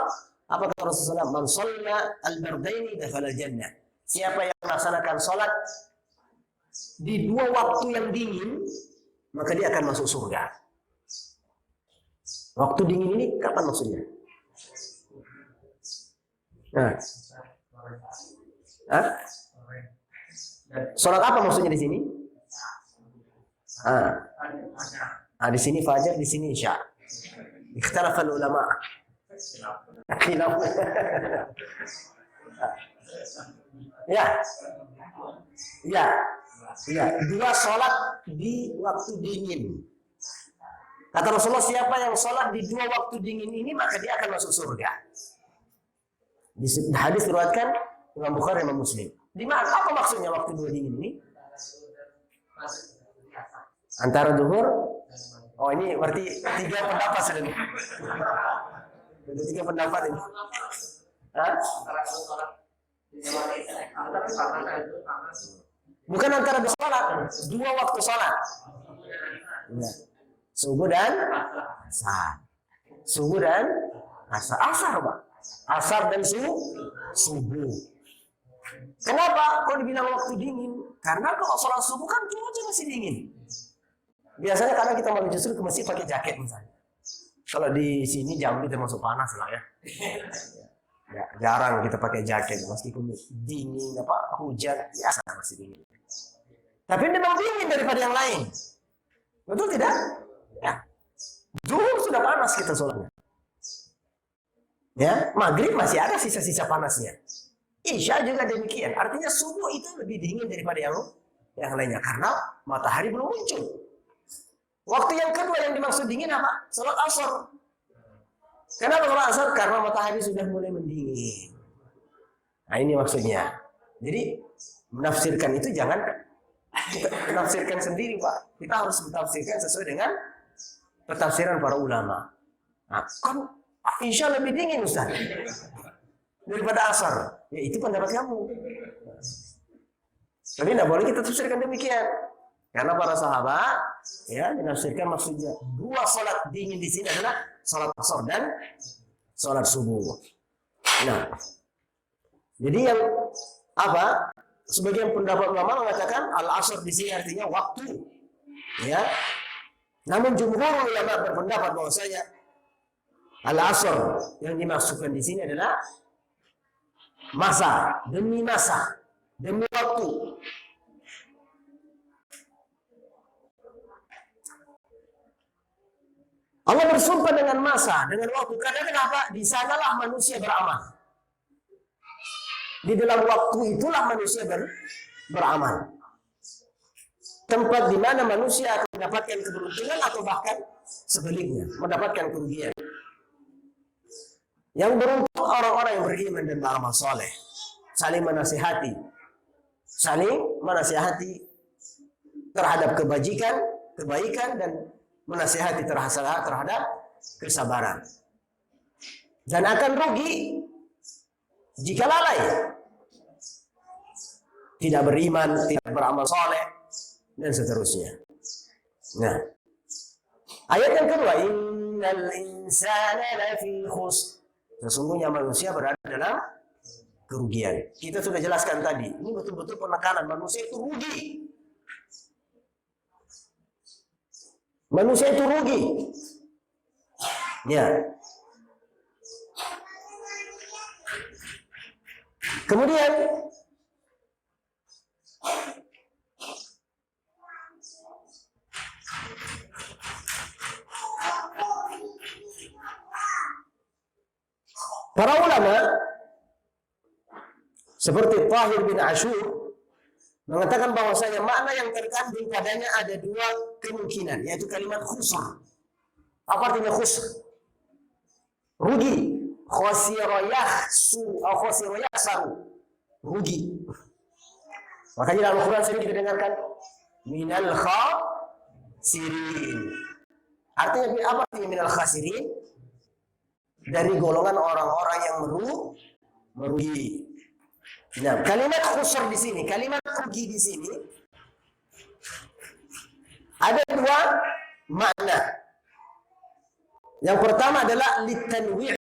apa kata Rasulullah? Man shalla al-bardaini dakhala al-jannah. Siapa yang melaksanakan salat di dua waktu yang dingin, maka dia akan masuk surga. Waktu dingin ini kapan maksudnya? Nah. Salat apa maksudnya di sini? Di sini fajar, di sini isya. Ikhtilafal ulama. Ya. Dua sholat di waktu dingin. Kata Rasulullah, siapa yang sholat di dua waktu dingin ini, maka dia akan masuk surga. Di hadis diriwayatkan Imam Bukhari dan Muslim. Di mana? Apa maksudnya waktu dua dingin ini? Antara zuhur. Oh, ini berarti tiga pendapat sudah. Ada tiga pendapat ini. Bukan antara dua sholat, dua waktu sholat. Ya. Subuh dan asar. Subuh dan asar. Asar, Pak. Asar dan subuh. Kenapa? Kok dibilang waktu dingin? Karena kalau sholat subuh kan cuaca masih dingin. Biasanya kadang kita mau justru ke masjid pakai jaket misalnya. Kalau di sini Jambi termasuk panas lah ya. Ya, jarang kita pakai jaket meskipun dingin hujan biasa masih dingin. Tapi memang dingin daripada yang lain. Betul tidak? Ya. Zuhur sudah panas kita sholatnya. Ya, maghrib masih ada sisa-sisa panasnya. Isya juga demikian. Artinya subuh itu lebih dingin daripada yang lainnya karena matahari belum muncul. Waktu yang kedua yang dimaksud dingin apa? Salat asar. Kenapa salat asar? Karena matahari sudah mulai mendingin. Nah, ini maksudnya. Jadi menafsirkan itu jangan menafsirkan sendiri, Pak. Kita harus menafsirkan sesuai dengan penafsiran para ulama. Nah, kan Isya lebih dingin, Ustaz, daripada asar. Ya, itu pendapat kamu. Tapi tidak boleh kita tafsirkan demikian. Karena para sahabat ya menafsirkan maksudnya dua salat dingin di sini adalah salat asar dan salat subuh. Nah, jadi yang apa? Sebagian pendapat ulama mengatakan al-asr di sini artinya waktu. Ya. Namun jumhur ulama berpendapat bahwasanya al-asr yang dimaksudkan di sini adalah masa, demi waktu. Allah bersumpah dengan masa, dengan waktu. Karena kenapa? Di sanalah manusia beramal. Di dalam waktu itulah manusia beramal. Tempat di mana manusia akan mendapatkan keberuntungan atau bahkan sebaliknya, mendapatkan kerugian. Yang beruntung orang-orang yang beriman dan beramal soleh, saling menasihati terhadap kebaikan dan menasihati terhadap kesabaran. Dan akan rugi jika lalai, tidak beriman, tidak beramal soleh, dan seterusnya. Nah, ayat yang kedua, innal insana lafi khusr. Sesungguhnya manusia berada dalam kerugian. Kita sudah jelaskan tadi, ini betul-betul penekanan manusia itu rugi. Manusia itu rugi. Ya. Kemudian para ulama seperti Tahir bin Ashur mengatakan bahwasanya makna yang terkandung padanya ada dua kemungkinan, yaitu kalimat khusr. Apa artinya khusr? Rugi. Khasira yakhsaru. Rugi. Makanya dalam Al-Quran sering kita dengarkan minal khasirin. Artinya apa artinya minal khasirin? Dari golongan orang-orang yang merugi. Nah, kalimat khusr di sini, kalimat rugi di sini ada dua makna. Yang pertama adalah litanwi',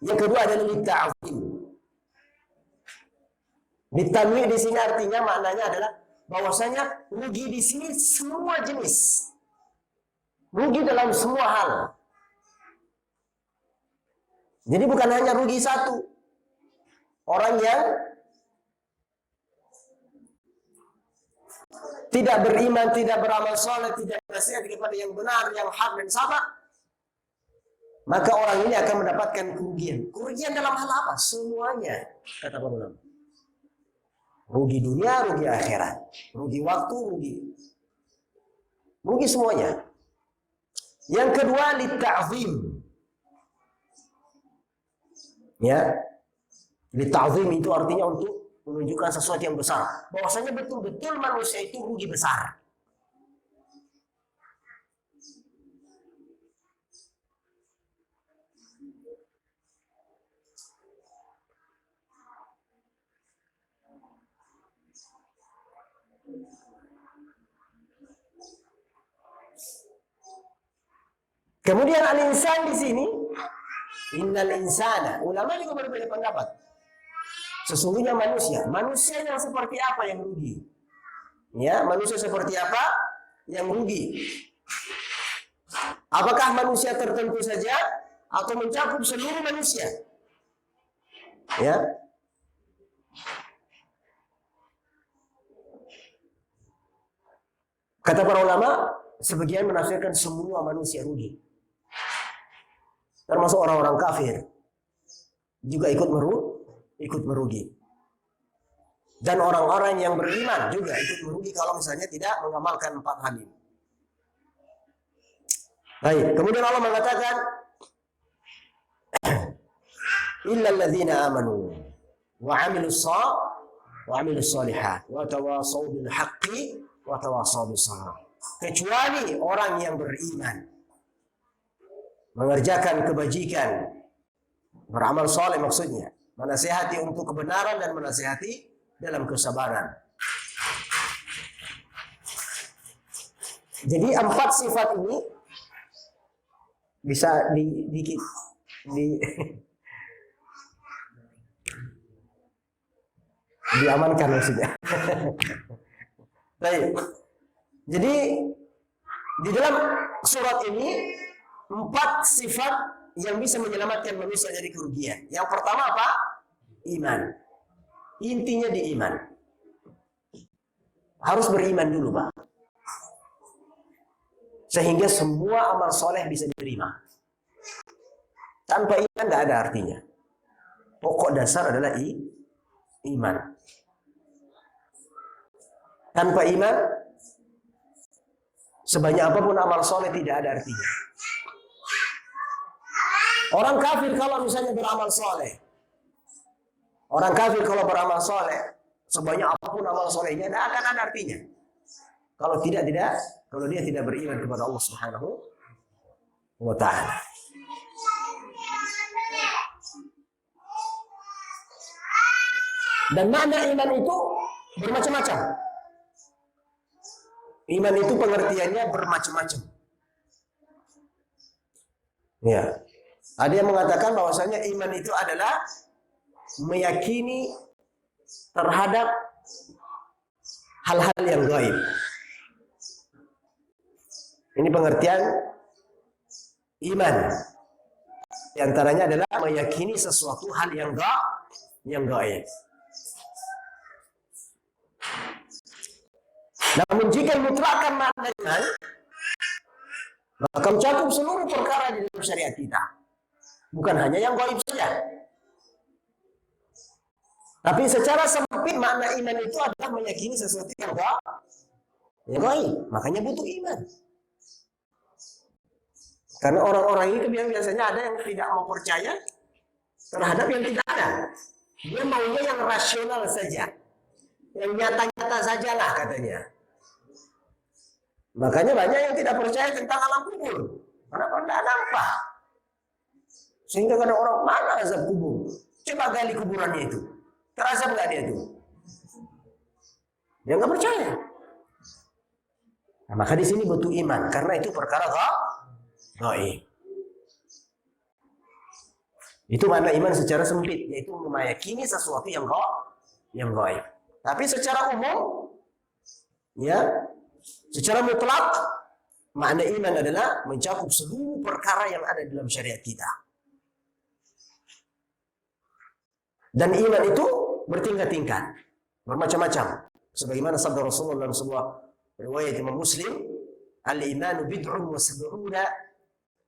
yang kedua adalah lita'zim. Litanwi' di sini artinya maknanya adalah bahwasanya rugi di sini semua jenis, rugi dalam semua hal. Jadi bukan hanya rugi satu. Orang yang tidak beriman, tidak beramal soleh, tidak nasihat kepada yang benar, yang hak dan sama, maka orang ini akan mendapatkan kerugian. Kerugian dalam hal apa? Semuanya, kata para ulama. Rugi dunia, rugi akhirat. Rugi waktu, rugi semuanya. Yang kedua, lita'zim. Ya, lita'zim itu artinya untuk menunjukkan sesuatu yang besar. Bahwasanya betul-betul manusia itu rugi besar. Kemudian al-insan di sini, innal insana, ulama juga berbeda pendapat. Sesungguhnya manusia yang seperti apa yang rugi? Ya, manusia seperti apa yang rugi? Apakah manusia tertentu saja atau mencakup seluruh manusia? Ya. Kata para ulama, sebagian menafsirkan semua manusia rugi. Termasuk orang-orang kafir juga ikut merugi. Dan orang-orang yang beriman juga ikut merugi kalau misalnya tidak mengamalkan 4 hal ini. Baik, kemudian Allah mengatakan illal ladzina amanu wa 'amilus shalihat wa tawasaw bil haqqi wa tawasaw bis sabr. Kecuali orang yang beriman, mengerjakan kebajikan, beramal soleh maksudnya, menasihati untuk kebenaran dan menasihati dalam kesabaran. Jadi 4 sifat ini bisa diamankan maksudnya. Baik. Jadi di dalam surat ini 4 sifat yang bisa menyelamatkan manusia dari kerugian. Yang pertama apa? Iman. Intinya di iman. Harus beriman dulu, Pak. Sehingga semua amal soleh bisa diterima. Tanpa iman tidak ada artinya. Pokok dasar adalah iman. Tanpa iman, sebanyak apapun amal soleh tidak ada artinya. Orang kafir kalau misalnya beramal soleh, orang kafir kalau beramal soleh, sebanyak apapun amal solehnya tidak akan ada artinya. Kalau dia tidak beriman kepada Allah Subhanahu wa Ta'ala. Dan makna iman itu bermacam-macam. Iman itu pengertiannya bermacam-macam. Ya. Ada yang mengatakan bahwasanya iman itu adalah meyakini terhadap hal-hal yang gaib. Ini pengertian iman. Di antaranya adalah meyakini sesuatu hal yang gaib. Namun jika mutlakkan makna iman, maka mencakup seluruh perkara di dalam syariat kita. Bukan hanya yang gaib saja. Tapi secara sempit makna iman itu adalah meyakini sesuatu yang gaib. Makanya butuh iman. Karena orang-orang ini biasanya ada yang tidak mau percaya terhadap yang tidak ada. Dia maunya yang rasional saja. Yang nyata-nyata sajalah katanya. Makanya banyak yang tidak percaya tentang alam kubur. Karena tidak nampak. Sehingga kadang orang, mana azab kubur? Coba gali kuburannya itu. Terazab nggak dia itu? Dia nggak percaya. Nah, maka di sini butuh iman. Karena itu perkara gaib. Itu makna iman secara sempit. Yaitu meyakini sesuatu yang gaib. Tapi secara umum, ya, secara mutlak, makna iman adalah mencakup seluruh perkara yang ada dalam syariat kita. Dan iman itu bertingkat-tingkat, bermacam-macam. Sebagaimana sabda Rasulullah dalam sebuah riwayat Imam Muslim, al-imanu bid'un wa sab'una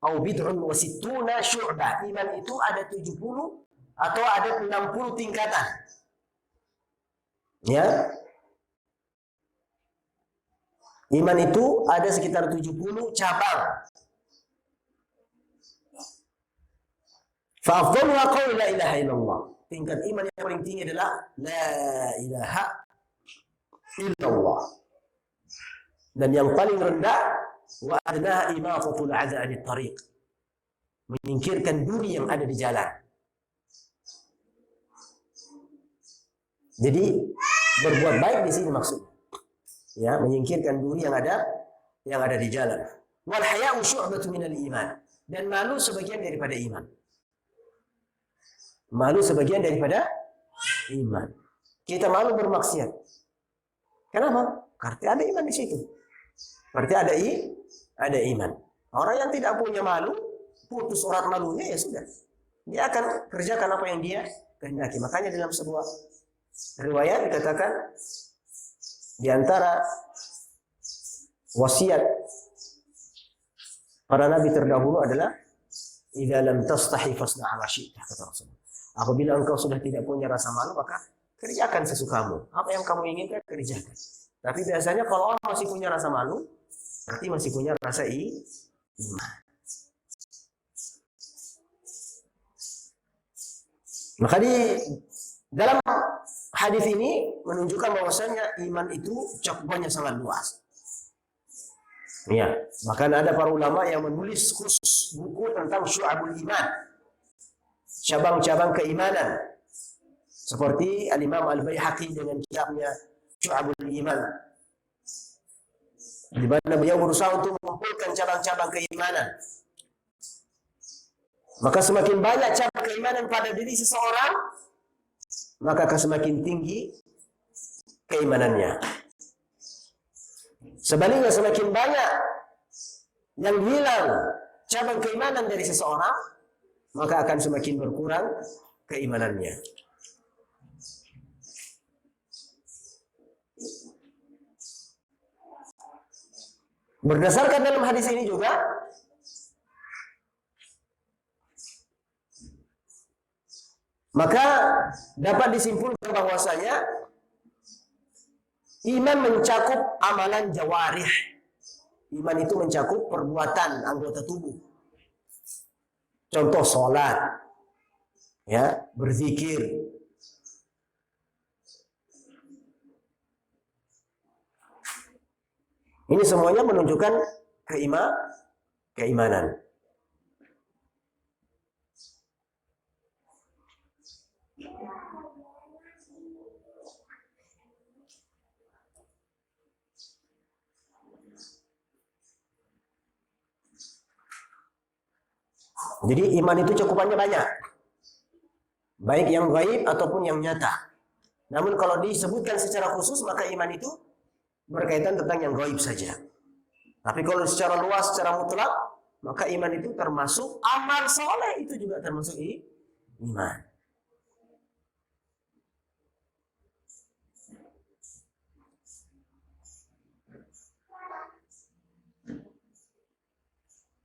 atau bid'un wa sittuna syu'bah. Iman itu ada 70 atau ada 60 tingkatan. Ya. Iman itu ada sekitar 70 cabang. Fa'afdhaluha qaulu la ilaha illallah. Tingkat iman yang paling tinggi adalah la ilaha illallah. Dan yang paling rendah wa adnaha imatatul adza 'anit tariq. Menyingkirkan duri yang ada di jalan. Jadi berbuat baik di sini maksudnya. Ya, menyingkirkan duri yang ada di jalan. Wal haya'u syu'batun minal iman. Dan malu sebagian daripada iman. Malu sebagian daripada iman. Kita malu bermaksiat. Kenapa? Karena ada iman di situ. Berarti ada iman. Orang yang tidak punya malu, putus urat malunya, ya sudah. Dia akan kerjakan apa yang dia kehendaki. Makanya dalam sebuah riwayat dikatakan di antara wasiat para nabi terdahulu adalah idza lam tastahi fasna' ma syi'ta, kata Rasulullah. Apabila engkau sudah tidak punya rasa malu, maka kerjakan sesukamu. Apa yang kamu inginkan, kerjakan. Tapi biasanya kalau orang masih punya rasa malu, berarti masih punya rasa iman. Maka di dalam hadis ini menunjukkan bahwasanya iman itu cakupannya sangat luas. Ya, bahkan ada para ulama yang menulis khusus buku tentang syu'abul iman, cabang-cabang keimanan, seperti Al-Imam Al-Baihaqi dengan kitabnya Syu'abul Iman, di mana beliau berusaha untuk mengumpulkan cabang-cabang keimanan. Maka semakin banyak cabang keimanan pada diri seseorang, maka akan semakin tinggi keimanannya. Sebaliknya semakin banyak yang hilang cabang keimanan dari seseorang, maka akan semakin berkurang keimanannya. Berdasarkan dalam hadis ini juga, Maka dapat disimpulkan bahwasanya iman mencakup amalan jawarih. Iman itu mencakup perbuatan anggota tubuh. Contoh sholat, ya, berzikir. Ini semuanya menunjukkan keimanan. Jadi iman itu cakupannya banyak. Baik yang gaib ataupun yang nyata. Namun kalau disebutkan secara khusus maka iman itu berkaitan tentang yang gaib saja. Tapi kalau secara luas, secara mutlak, maka iman itu termasuk amal soleh, itu juga termasuk iman.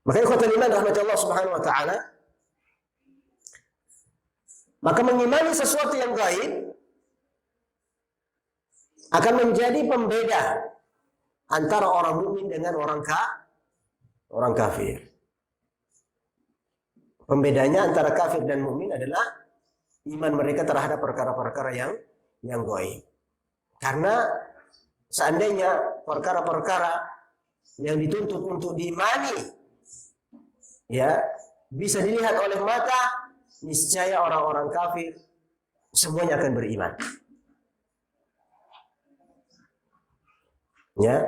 Maka ikhwatul iman rahmat Allah Subhanahu wa taala, maka mengimani sesuatu yang gaib akan menjadi pembeda antara orang mukmin dengan orang kafir. Pembedanya antara kafir dan mukmin adalah iman mereka terhadap perkara-perkara yang gaib. Karena seandainya perkara-perkara yang dituntut untuk diimani ya bisa dilihat oleh mata, niscaya orang-orang kafir semuanya akan beriman. Ya.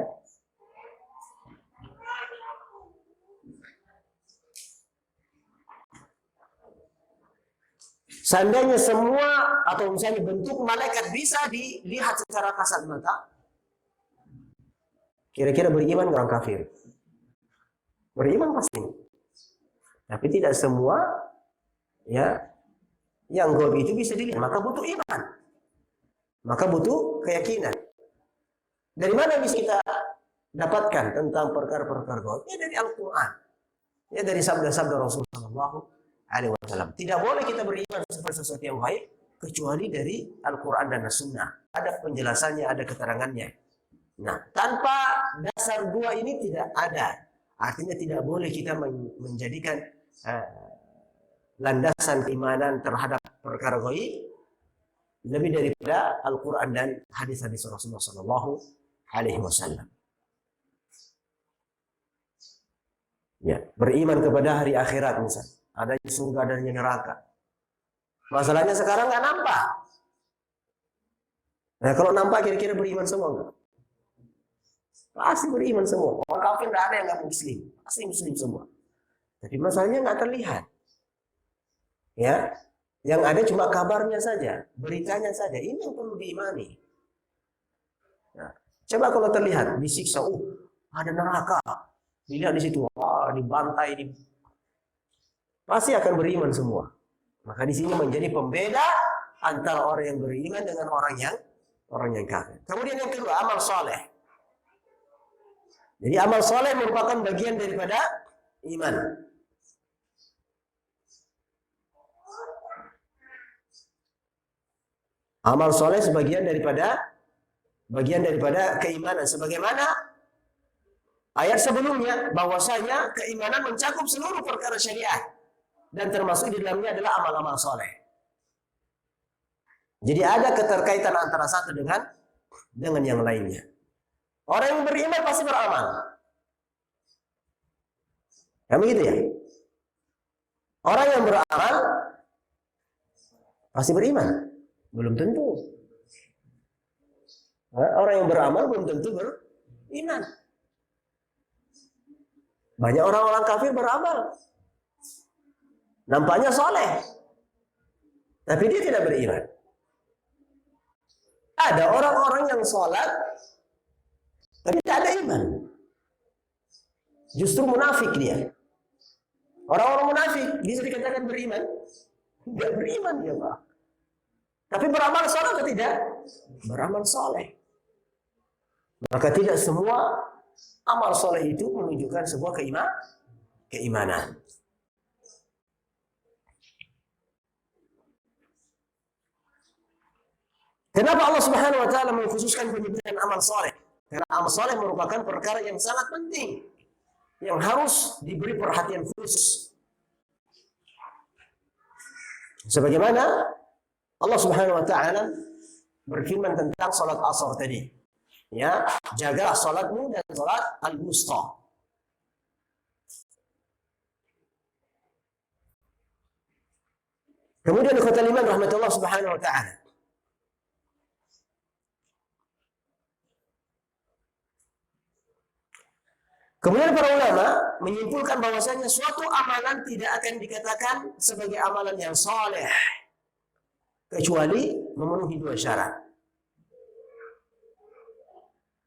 Seandainya semua atau misalnya bentuk malaikat bisa dilihat secara kasat mata, kira-kira beriman orang kafir? Beriman pasti. Tapi tidak semua ya yang gaib itu bisa dilihat, maka butuh iman. Maka butuh keyakinan. Dari mana bisa kita dapatkan tentang perkara-perkara gaib? Ya dari Al-Qur'an. Ya dari sabda-sabda Rasulullah SAW. Tidak boleh kita beriman seperti sesuatu yang gaib kecuali dari Al-Qur'an dan As-Sunnah. Ada penjelasannya, ada keterangannya. Nah, tanpa dasar dua ini tidak ada. Artinya tidak boleh kita menjadikan landasan keimanan terhadap perkara gaib lebih daripada Al-Quran dan hadis-hadis Rasulullah SAW. Ya, beriman kepada hari akhirat misalnya, adanya surga dan neraka. Masalahnya sekarang nggak nampak. Nah, kalau nampak kira-kira beriman semua nggak? Pasti beriman semua. Orang kafir nggak ada yang nggak muslim, pasti muslim semua. Tapi masalahnya nggak terlihat. Ya, yang ada cuma kabarnya saja, beritanya saja. Ini yang perlu diimani. Nah, coba kalau terlihat disiksa, ada neraka, dilihat di situ, dibantai, pasti akan beriman semua. Maka di sini menjadi pembeda antara orang yang beriman dengan orang yang kafir. Kemudian yang kedua, amal soleh. Jadi amal soleh merupakan bagian daripada iman. Amal soleh sebagian daripada keimanan. Sebagaimana ayat sebelumnya bahwasanya keimanan mencakup seluruh perkara syariat dan termasuk di dalamnya adalah amal-amal soleh. Jadi ada keterkaitan antara satu dengan yang lainnya. Orang yang beriman pasti beramal. Kan begitu ya? Orang yang beramal pasti beriman. Belum tentu. Orang yang beramal belum tentu beriman. Banyak orang-orang kafir beramal. Nampaknya soleh. Tapi dia tidak beriman. Ada orang-orang yang sholat tapi tidak ada iman. Justru munafik dia. Orang-orang munafik bisa dikatakan beriman. Tidak beriman dia, Pak. Tapi beramal soleh atau tidak? Beramal soleh. Maka tidak semua amal soleh itu menunjukkan sebuah keimanan. Kenapa Allah Subhanahu wa taala mengkhususkan penyebutan amal soleh? Karena amal soleh merupakan perkara yang sangat penting, yang harus diberi perhatian khusus. Sebagaimana Allah Subhanahu wa taala berfirman tentang salat asar tadi. Ya, jaga salatmu dan salat al-wusta. Kemudian ikhwatal iman rahmatullah Subhanahu wa taala. Kemudian para ulama menyimpulkan bahwasanya suatu amalan tidak akan dikatakan sebagai amalan yang saleh kecuali memenuhi dua syarat.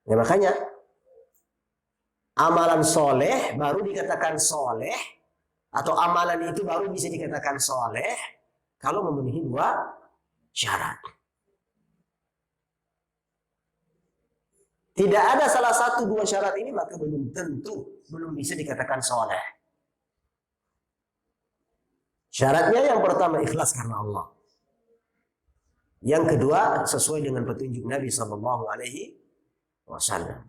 Ya, makanya amalan soleh baru dikatakan soleh, atau amalan itu baru bisa dikatakan soleh kalau memenuhi dua syarat. Tidak ada salah satu dua syarat ini, maka belum tentu, belum bisa dikatakan soleh. Syaratnya yang pertama ikhlas karena Allah. Yang kedua sesuai dengan petunjuk Nabi Sallallahu Alaihi Wasallam.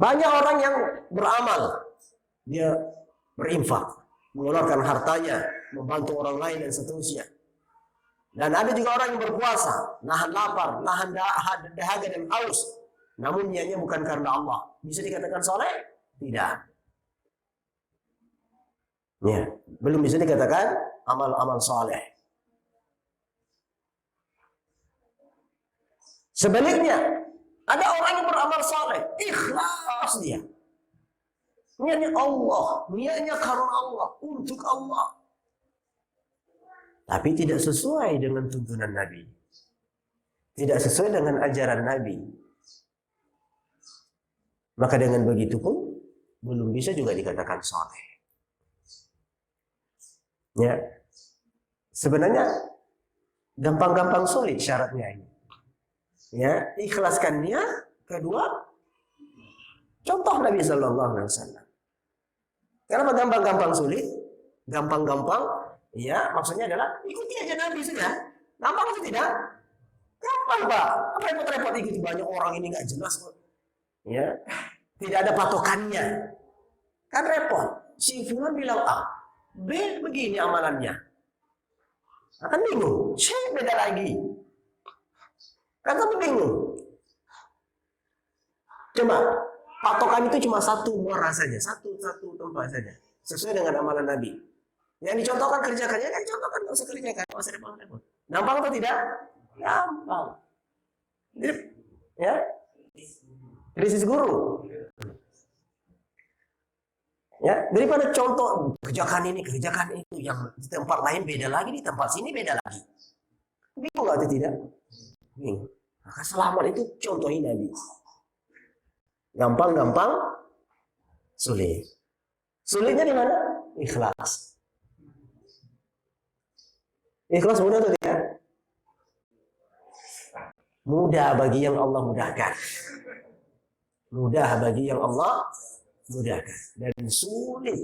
Banyak orang yang beramal, dia berinfak, mengeluarkan hartanya, membantu orang lain dan seterusnya. Dan ada juga orang yang berpuasa, nahan lapar, nahan dahaga dan haus, namun niatnya bukan karena Allah. Bisa dikatakan soleh? Tidak. Ya, belum bisa dikatakan amal-amal soleh. Sebaliknya, ada orang yang beramal soleh, ikhlas dia. Niatnya Allah, niatnya karena Allah, untuk Allah. Tapi tidak sesuai dengan tuntunan Nabi. Tidak sesuai dengan ajaran Nabi. Maka dengan begitu pun belum bisa juga dikatakan soleh. Ya, sebenarnya gampang-gampang sulit syaratnya ini. Ya, ikhlaskan niat. Kedua, contoh Nabi Sallallahu Alaihi Wasallam. Kenapa gampang-gampang sulit? Gampang-gampang, ya maksudnya adalah ikuti aja Nabi saja. Gampang atau tidak? Gampang, Pak. Apa yang repot ikuti banyak orang ini nggak jelas kok. Ya, tidak ada patokannya. Kan repot. Si Fulan bilang A, B begini amalannya. Akan bingung. C beda lagi. Kan kamu bingung. Coba patokan itu cuma satu muara saja, satu tempat saja, sesuai dengan amalan Nabi. Yang dicontohkan kerjakannya, kan contohkan, nggak usah kerjakan, nggak usah repot-repot. Gampang atau tidak? Gampang. Ya, krisis guru. Ya, daripada contoh kerjakan ini, kerjakan itu, yang di tempat lain beda lagi, di tempat sini beda lagi. Bingung nggak atau tidak? Bingung. Maka selamat itu contohin Nabi. Gampang-gampang, sulit. Sulitnya di mana? Ikhlas. Ikhlas mudah atau tidak? Mudah bagi yang Allah mudahkan. Mudah bagi yang Allah mudahkan. Dan sulit.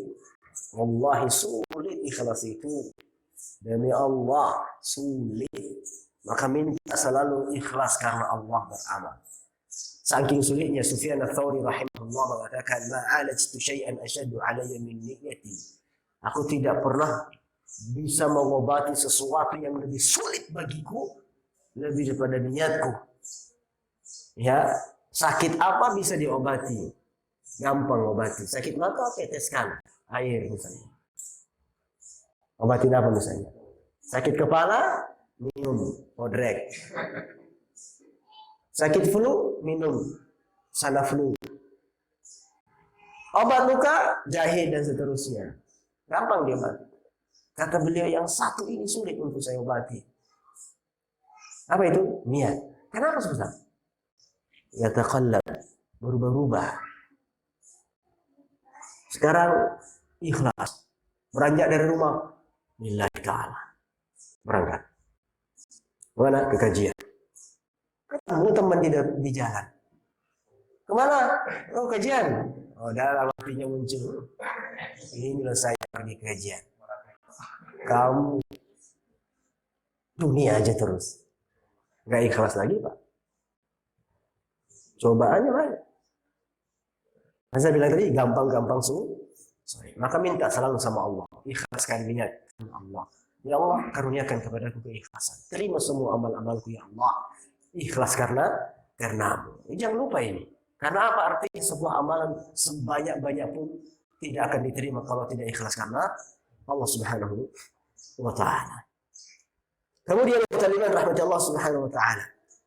Wallahi sulit ikhlas itu. Demi Allah sulit. Maka minta selalu ikhlas karena Allah beramal. Saking sulitnya Sufyan Ats-Tsauri rahimahullah mengatakan, "Ma'alajtu syai'an ashaddu 'alayya min niyyati." Aku tidak pernah bisa mengobati sesuatu yang lebih sulit bagiku lebih daripada niatku. Ya, sakit apa bisa diobati? Gampang obati. Sakit mata teteskan air misalnya. Obatin apa misalnya? Sakit kepala, minum podrek. Sakit flu, minum Sanaflu. Obat luka, jahe dan seterusnya. Gampang diobati. Kata beliau, yang satu ini sulit untuk saya obati. Apa itu? Niat. Kenapa susah? Yataqallab, berubah-ubah. Sekarang ikhlas. Beranjak dari rumah, lillahi ta'ala. Berangkat. Mana? Ke kajian. Ketemu teman di jalan. Kemana? Oh, kajian. Oh, dalam hatinya muncul. Inilah saya pergi kajian. Kamu Dunia aja terus. Nggak ikhlas lagi, Pak. Cobaannya banyak. Saya bilang tadi gampang-gampang sorry. Maka minta selalu sama Allah. Ikhlaskan niat sama Allah. Ya Allah, karuniakan kepadaku keikhlasan. Terima semua amal-amalku ya Allah. Ikhlas karenamu. Jangan lupa ini. Karena apa artinya sebuah amalan sebanyak-banyak pun tidak akan diterima kalau tidak ikhlas karena Allah Subhanahu wa taala. Kemudian kalimat rahmat Allah Subhanahu wa taala.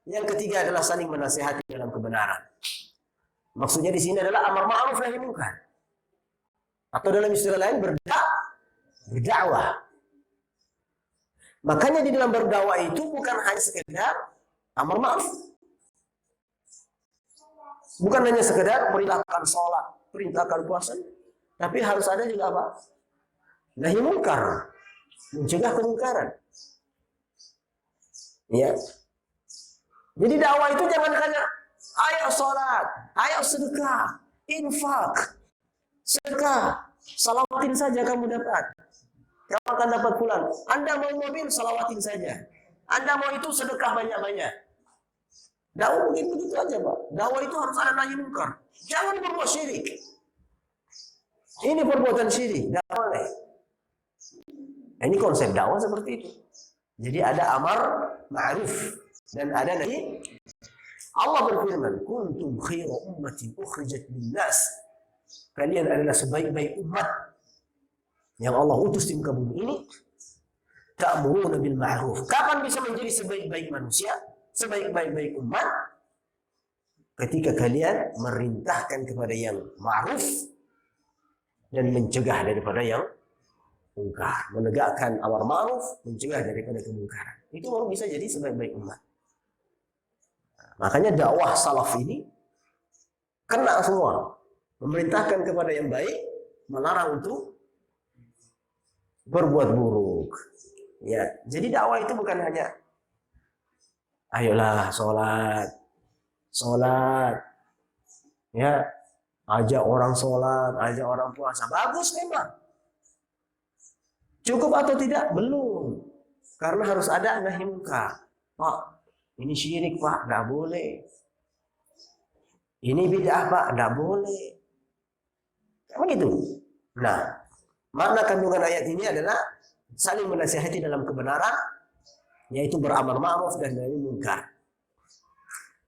Yang ketiga adalah saling menasihati dalam kebenaran. Maksudnya di sini adalah amar ma'ruf nahi munkar. Atau dalam istilah lain berdakwah. Makanya di dalam berdakwah itu bukan hanya sekedar amar ma'ruf. Bukan hanya sekedar perintahkan sholat, perintahkan puasa, tapi harus ada juga apa? Nahi munkar, mencegah kemungkaran. Ya. Jadi dakwah itu jangan hanya ayo sholat, ayo sedekah, infak, sedekah, salawatin saja kamu dapat. Kamu akan dapat pulang. Anda mau mobil, salawatin saja. Anda mau itu sedekah banyak-banyak. Dakwah begitu aja, Pak. Dakwah itu harus ada nahi munkar. Jangan berbuat syirik. Ini perbuatan syirik, tidak boleh. Ini konsep dakwah seperti itu. Jadi ada amar ma'ruf dan ada nahi. Allah berfirman, "Kuntum khairu ummatin ukhrijat lin-nas." Kalian adalah sebaik-baik umat yang Allah utus di muka bumi ini. Ta'muruna bil ma'ruf. Kapan bisa menjadi sebaik-baik manusia, sebaik-baik umat? Ketika kalian merintahkan kepada yang ma'ruf dan mencegah daripada yang mungkar. Menegakkan amar ma'ruf, mencegah daripada kemungkaran. Itu baru bisa jadi sebaik-baik umat. Makanya dakwah salaf ini kena semua. Memerintahkan kepada yang baik, melarang untuk berbuat buruk. Ya, jadi dakwah itu bukan hanya ayolah sholat, ya, ajak orang sholat, ajak orang puasa. Bagus memang. Cukup atau tidak? Belum. Karena harus ada nahi munkar. Pak, ini syirik Pak, nggak boleh. Ini bid'ah Pak, nggak boleh. Apa gitu? Nah, makna kandungan ayat ini adalah saling menasihati dalam kebenaran, yaitu beramar ma'ruf dan nahi munkar.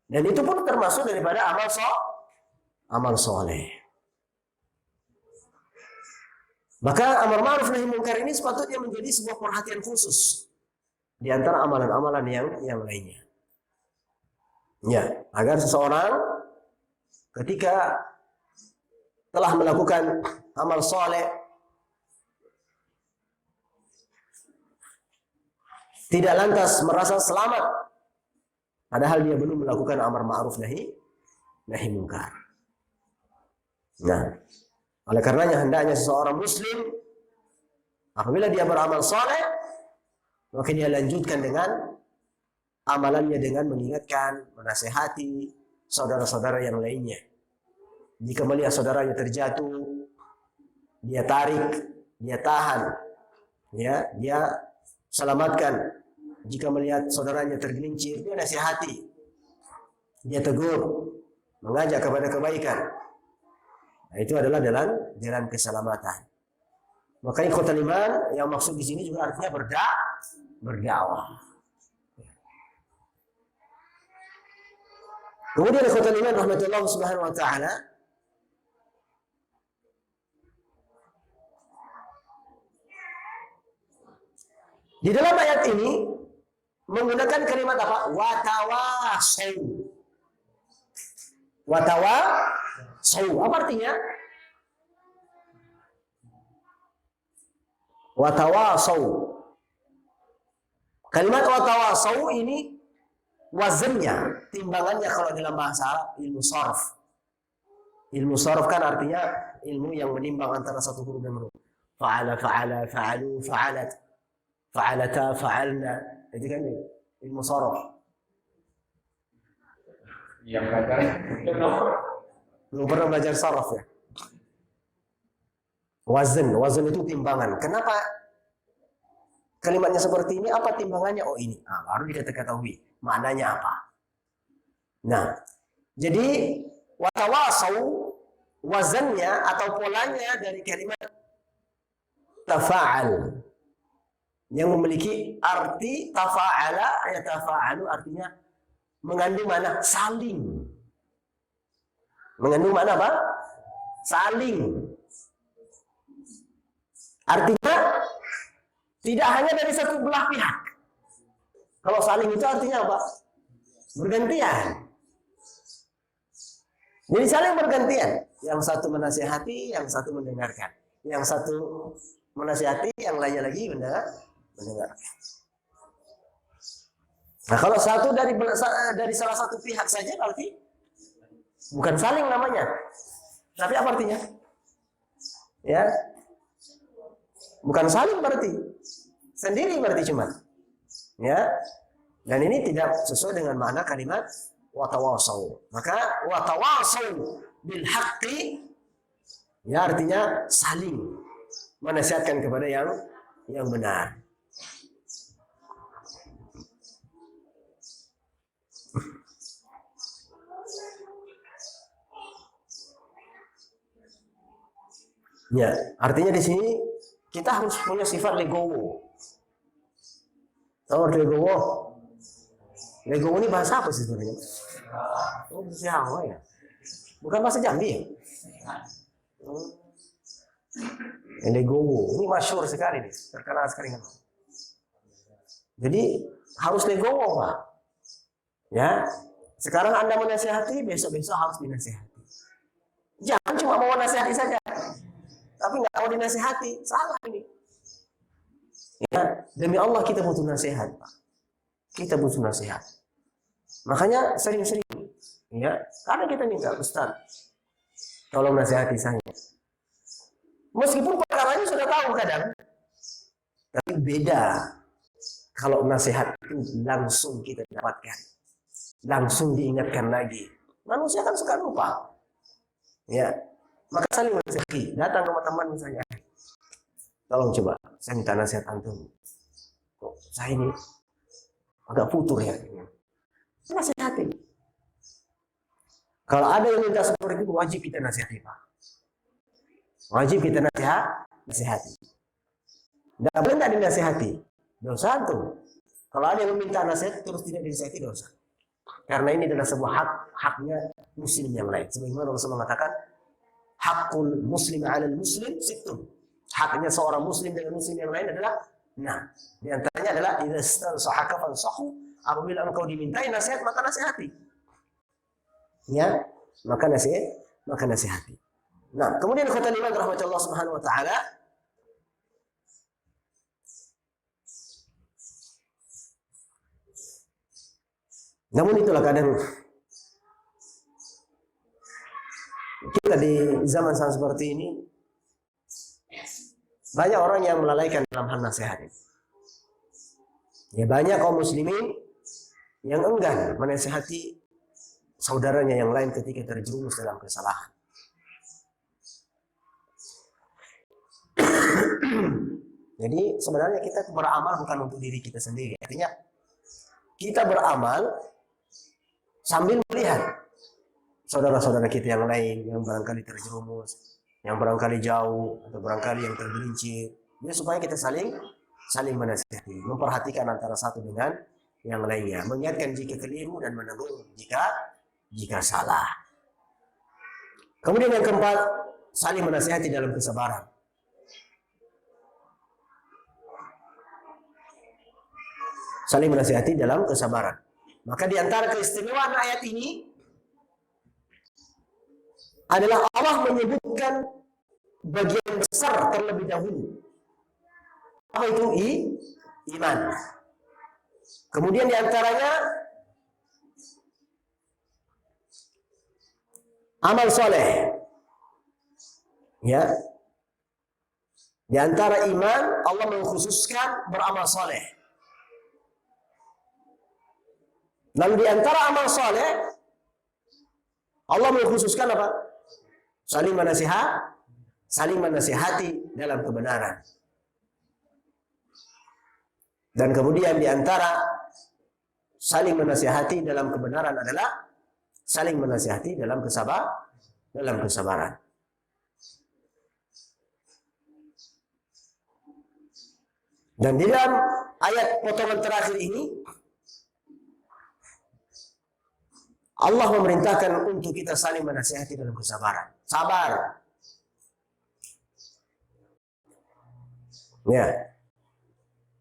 Dan itu pun termasuk daripada amal soleh. Maka amar ma'ruf nahi munkar ini sepatutnya menjadi sebuah perhatian khusus di antara amalan-amalan yang lainnya. Ya, agar seseorang ketika telah melakukan amal soleh tidak lantas merasa selamat, padahal dia belum melakukan amar ma'ruf nahi munkar. Nah, oleh karenanya hendaknya seseorang muslim apabila dia beramal soleh, maka dia lanjutkan dengan amalannya dengan mengingatkan, menasehati saudara-saudara yang lainnya. Jika melihat saudaranya terjatuh, dia tarik, dia tahan, ya, dia selamatkan. Jika melihat saudaranya tergelincir, dia nasihati, dia tegur, mengajak kepada kebaikan. Nah, itu adalah jalan keselamatan. Makanya ikhwatal iman yang maksud di sini juga artinya berdakwah. Kemudian ikhwatal iman rahmatullah subhanahu wa ta'ala, di dalam ayat ini menggunakan kalimat apa? Watawasau. Watawasau. Apa artinya? Watawasau. Kalimat watawasau ini wazannya, timbangannya kalau dalam bahasa Arab ilmu sharaf. Ilmu sharaf kan artinya ilmu yang menimbang antara satu huruf dan huruf. Fa'ala, fa'alu, fa'alat. Fa'alata, fa'alna. Itu kan ilmu sharaf. Yang belajar belum pernah belajar sharaf ya. Wazan itu timbangan. Kenapa kalimatnya seperti ini, apa timbangannya? Oh ini, baru kita ketahui maknanya apa. Nah, jadi watawasau wazannya atau polanya dari kalimat tafa'al yang memiliki arti tafa'ala, ya tafa'alu artinya mengandung makna saling. Mengandung makna apa? Saling. Artinya tidak hanya dari satu belah pihak. Kalau saling itu artinya apa? Bergantian. Jadi saling bergantian. Yang satu menasihati, yang satu mendengarkan. Yang satu menasihati, yang lainnya lagi mendengarkan. Nah, kalau satu dari salah satu pihak saja berarti bukan saling namanya. Tapi apa artinya? Ya. Bukan saling berarti. Sendiri berarti cuma. Ya. Dan ini tidak sesuai dengan makna kalimat watawasau. Maka watawasau bil haqqi ya artinya saling menasihatkan kepada yang benar. Ya, artinya di sini kita harus punya sifat legowo. Tahu legowo? Legowo ini bahasa apa sih sebenarnya? Oh, bahasa Jawa ya. Bukan bahasa Jambi ya? Legowo ini masyhur sekali nih, terkenal sekali kan. Jadi harus legowo, Pak. Ya. Sekarang Anda menasihati, besok-besok harus dinasihati. Jangan cuma mau nasihati saja. Tapi nggak mau dinasihati, salah ini. Ya, demi Allah kita butuh nasihat, Pak. Kita butuh nasihat. Makanya sering-sering, ya, karena kita minta Ustaz, tolong nasihati saya. Meskipun perkaranya sudah tahu kadang, tapi beda kalau nasihat itu langsung kita dapatkan, langsung diingatkan lagi. Manusia kan suka lupa, ya. Maka saling nasihati. Datang ke teman misalnya, tolong coba, saya minta nasihat antum. Kok saya ini agak futur ya. Nasihati. Kalau ada yang minta seperti itu, wajib kita nasihati, Pak. Wajib kita nasihati. Tidak boleh tidak dinasihati. Dosa antum. Kalau ada yang meminta nasihat terus tidak dinasihati, dosa. Karena ini adalah sebuah haknya muslim yang lain. Sebagaimana Rasulullah mengatakan, hakul muslim 'alal muslim sittun. Haknya seorang muslim dengan muslim yang lain adalah di antaranya adalah idza stansahaka fansahu, apabila engkau dimintai nasihat maka nasihati. Ya, maka nasihati. Nah, kemudian kata Imam rahmatullah subhanahu wa taala, namun itulah kadang kita di zaman seperti ini banyak orang yang melalaikan dalam hal nasihat. Ya, banyak kaum muslimin yang enggan menasihati saudaranya yang lain ketika terjerumus dalam kesalahan. Jadi sebenarnya kita beramal bukan untuk diri kita sendiri. Artinya kita beramal sambil melihat saudara-saudara kita yang lain yang barangkali terjerumus, yang barangkali jauh atau barangkali yang tergelincir, ya, supaya kita saling menasihati, memperhatikan antara satu dengan yang lainnya, mengingatkan jika keliru dan menegur jika salah. Kemudian yang keempat, saling menasihati dalam kesabaran. Saling menasihati dalam kesabaran. Maka di antara keistimewaan ayat ini adalah Allah menyebutkan bagian besar terlebih dahulu. Apa itu? Iman. Kemudian di antaranya amal soleh. Ya. Di antara iman Allah mengkhususkan beramal soleh. Lalu di antara amal soleh Allah mengkhususkan apa? Saling menasihati dalam kebenaran. Dan kemudian di antara saling menasihati dalam kebenaran adalah saling menasihati dalam kesabaran. Dan di dalam ayat potongan terakhir ini Allah memerintahkan untuk kita saling menasihati dalam kesabaran. Sabar. Ya.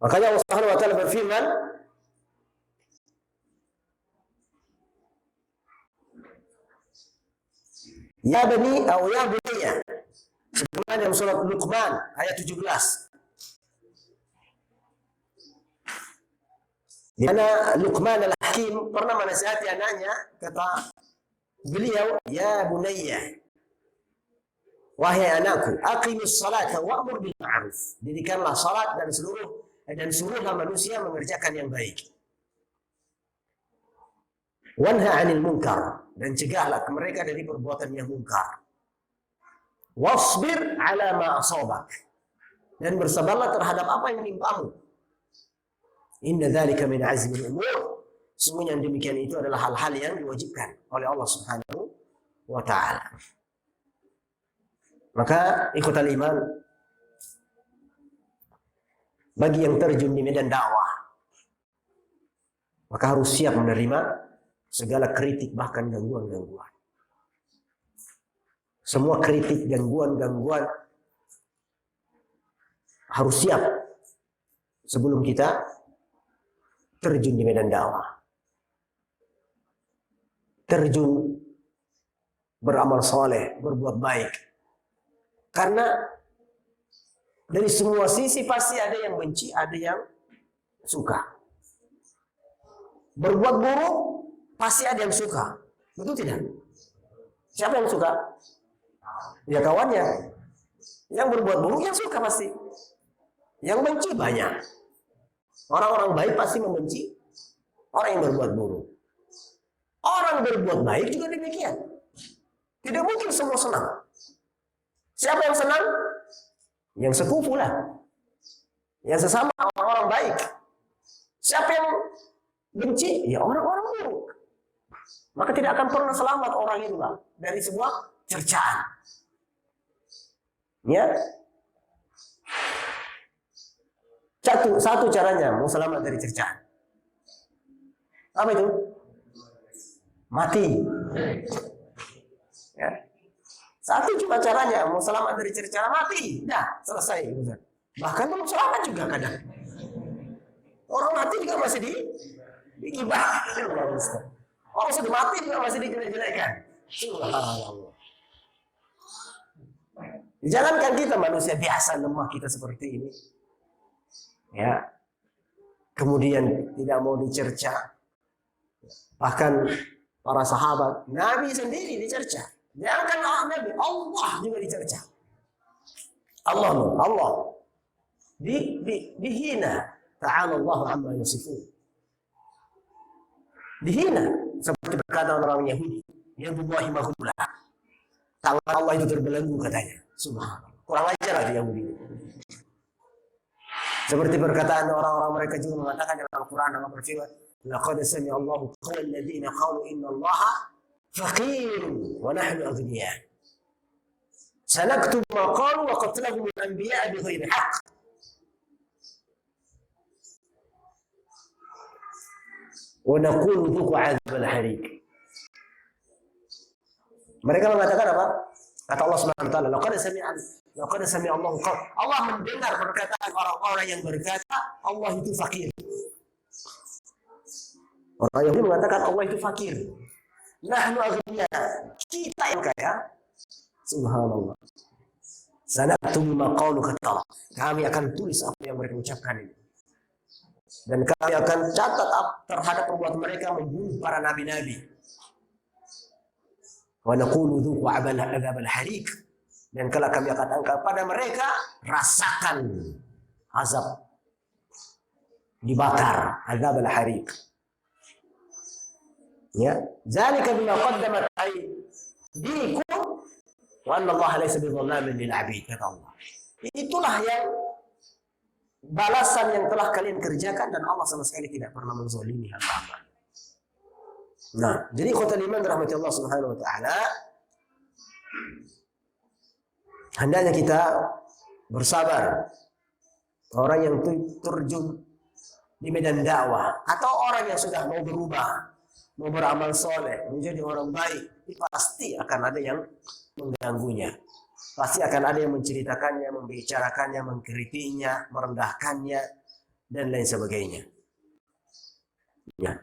Makanya Allah Subhanahu wa taala berfirman, Ya bani atau ya bunayya. Sebagaimana dalam surat Luqman ayat 17. Di mana Luqman al-Hakim pernah menasihati anaknya, kata beliau, Ya bunayya, wahai anakku, aqimus salata wa'mur bil ma'ruf. Dirikanlah salat dan suruhlah manusia mengerjakan yang baik. Wanha 'anil munkar, dan cegahlah mereka dari perbuatan yang munkar. Wasbir 'ala ma asabak, dan bersabarlah terhadap apa yang menimpamu. Inna dzalika min azmil umur. Semuanya yang demikian itu adalah hal-hal yang diwajibkan oleh Allah Subhanahu wa taala. Maka ikhwatal iman, bagi yang terjun di medan dakwah, maka harus siap menerima segala kritik, bahkan gangguan-gangguan. Semua kritik, gangguan-gangguan harus siap sebelum kita terjun di medan dakwah. Terjun beramal saleh, berbuat baik. Karena dari semua sisi pasti ada yang benci, ada yang suka. Berbuat buruk pasti ada yang suka. Betul tidak? Siapa yang suka? Ya kawannya. Yang berbuat buruk yang suka pasti. Yang benci banyak. Orang-orang baik pasti membenci orang yang berbuat buruk. Orang berbuat baik juga demikian. Tidak mungkin semua senang. Siapa yang senang? Yang sekufu lah. Yang sesama orang-orang baik. Siapa yang benci? Ya orang-orang buruk. Maka tidak akan pernah selamat orang itu lah dari sebuah cercaan. Ya. Satu caranya mau selamat dari cercaan. Apa itu? Mati. Ya. Satu cuma caranya mau selamat dari cercaan, mati. Dah, selesai. Bahkan belum selamat juga kadang. Orang mati juga masih digibah. Orang sudah mati juga masih dijelek-jelekan. Subhanallah. Jangankan kita manusia biasa lemah kita seperti ini. Ya, kemudian tidak mau dicerca. Bahkan para sahabat, Nabi sendiri dicerca. Jangan Nabi, Allah juga dicerca. Allah dihina. Ta'ala Allah amma yasifun. Dihina seperti perkataan orang Yahudi, yang buahi mahullah. Tangan Allah itu terbelenggu katanya. Subhanallah. Kurang ajar lah Yahudi. Seperti perkataan orang-orang mereka juga mengatakan dalam Al-Quran, Allah berfirman, laqad sami'a Allahu qawla alladziina qalu inna Allaha faqirun wa nahnu aghniya. Sanaktubu ma qalu wa qatlahum al-anbiya'a bighairi haqq. Wa naqulu dhuqu 'adzabal hariq. Mereka mengatakan apa? Kata Allah Subhanahu wa taala, laqad sami'a Allahu qawl. Allah mendengar perkataan orang-orang yang berkata Allah itu fakir. Orang Yahudi mengatakan Allah itu fakir. Nahnu aghniya. Kita yang kaya. Subhanallah. Sanaktubu ma qalu kata Allah. Kami akan tulis apa yang mereka ucapkan ini. Dan kami akan catat terhadap perbuatan mereka membunuh para nabi-nabi. Wa naqulu dzuqu 'adzabal hariq. Dan kalau kami akan angkat pada mereka, rasakan azab dibakar, adzabal hariq. Ya, zalika bima qaddamat aydikum wa anna Allah laysa bidhallamin lil 'abid, kata Allah. Itulah yang balasan yang telah kalian kerjakan, dan Allah sama sekali tidak pernah menzalimi hamba-hamba. Nah, jadi ikhwatal iman rahmati Allah Subhanahu wa taala, hendaknya kita bersabar. Orang yang terjun di medan dakwah atau orang yang sudah mau berubah, mau beramal soleh, menjadi orang baik, pasti akan ada yang mengganggunya. Pasti akan ada yang menceritakannya, membicarakannya, mengkritiknya, merendahkannya, dan lain sebagainya. Ya.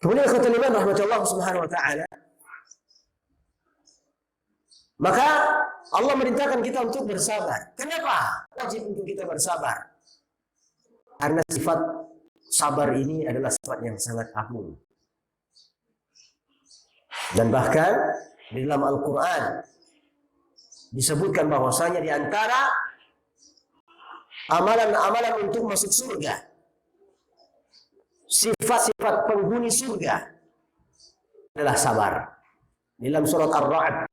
Kemudian ikhwatul iman rahmatullah subhanahu wa ta'ala, maka Allah merintahkan kita untuk bersabar. Kenapa wajib untuk kita bersabar? Karena sifat sabar ini adalah sifat yang sangat agung. Dan bahkan di dalam Al-Quran disebutkan bahwasanya di antara amalan-amalan untuk masuk surga, sifat-sifat penghuni surga adalah sabar. Dalam surat Ar-Ra'd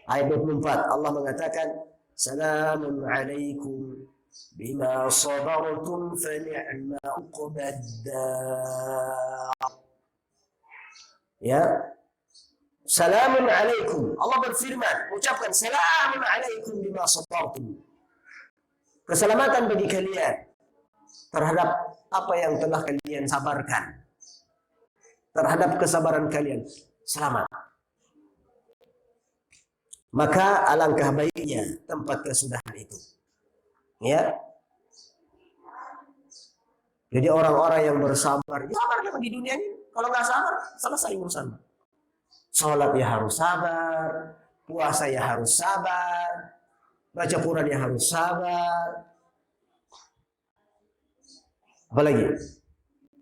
ayat 24 Allah mengatakan, "Salamun alaikum bima sabartum fa ni'ma uqbad dar." Ya. Salamun alaikum. Allah berfirman, ucapkan salamun alaikum bima sabartum. Keselamatan bagi kalian terhadap apa yang telah kalian sabarkan. Terhadap kesabaran kalian, selamat. Maka alangkah baiknya tempat kesudahan itu. Ya. Jadi orang-orang yang bersabar, ya sabar di dunia ini. Kalau nggak sabar, selesai urusan. Sholat ya harus sabar, puasa ya harus sabar, baca Quran ya harus sabar. Apalagi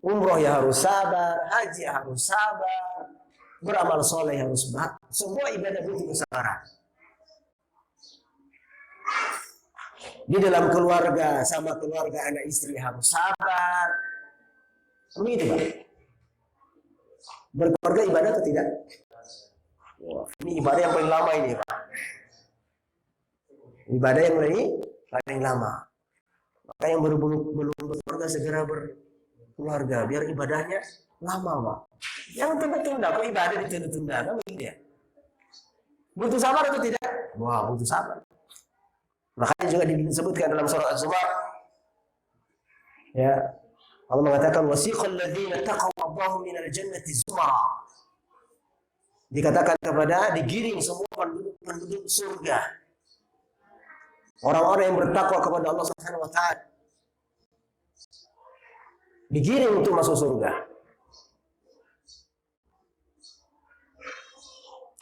umroh ya harus sabar, haji ya harus sabar, beramal soleh harus sabar. Semua ibadah butuh kesabaran. Di dalam keluarga sama keluarga anak istri harus sabar. Begitu Pak. Berkeluarga ibadah atau tidak? Wah, ini ibadah yang paling lama ini Pak. Ibadah yang paling lama. Maka yang belum berkeluarga segera berkeluarga biar ibadahnya lama Pak. Jangan tunda-tunda, kok ibadah ditunda-tunda kan begitu ya. Butuh sabar atau tidak? Wah, butuh sabar. Makanya juga disebutkan dalam surah Az-Zumar, ya, Allah mengatakan wasiqal ladzina taqaw rabbahum minal jannati zumara. Dikatakan kepada, digiring semua penduduk surga, orang-orang yang bertakwa kepada Allah Subhanahu wa taala, digiring untuk masuk surga.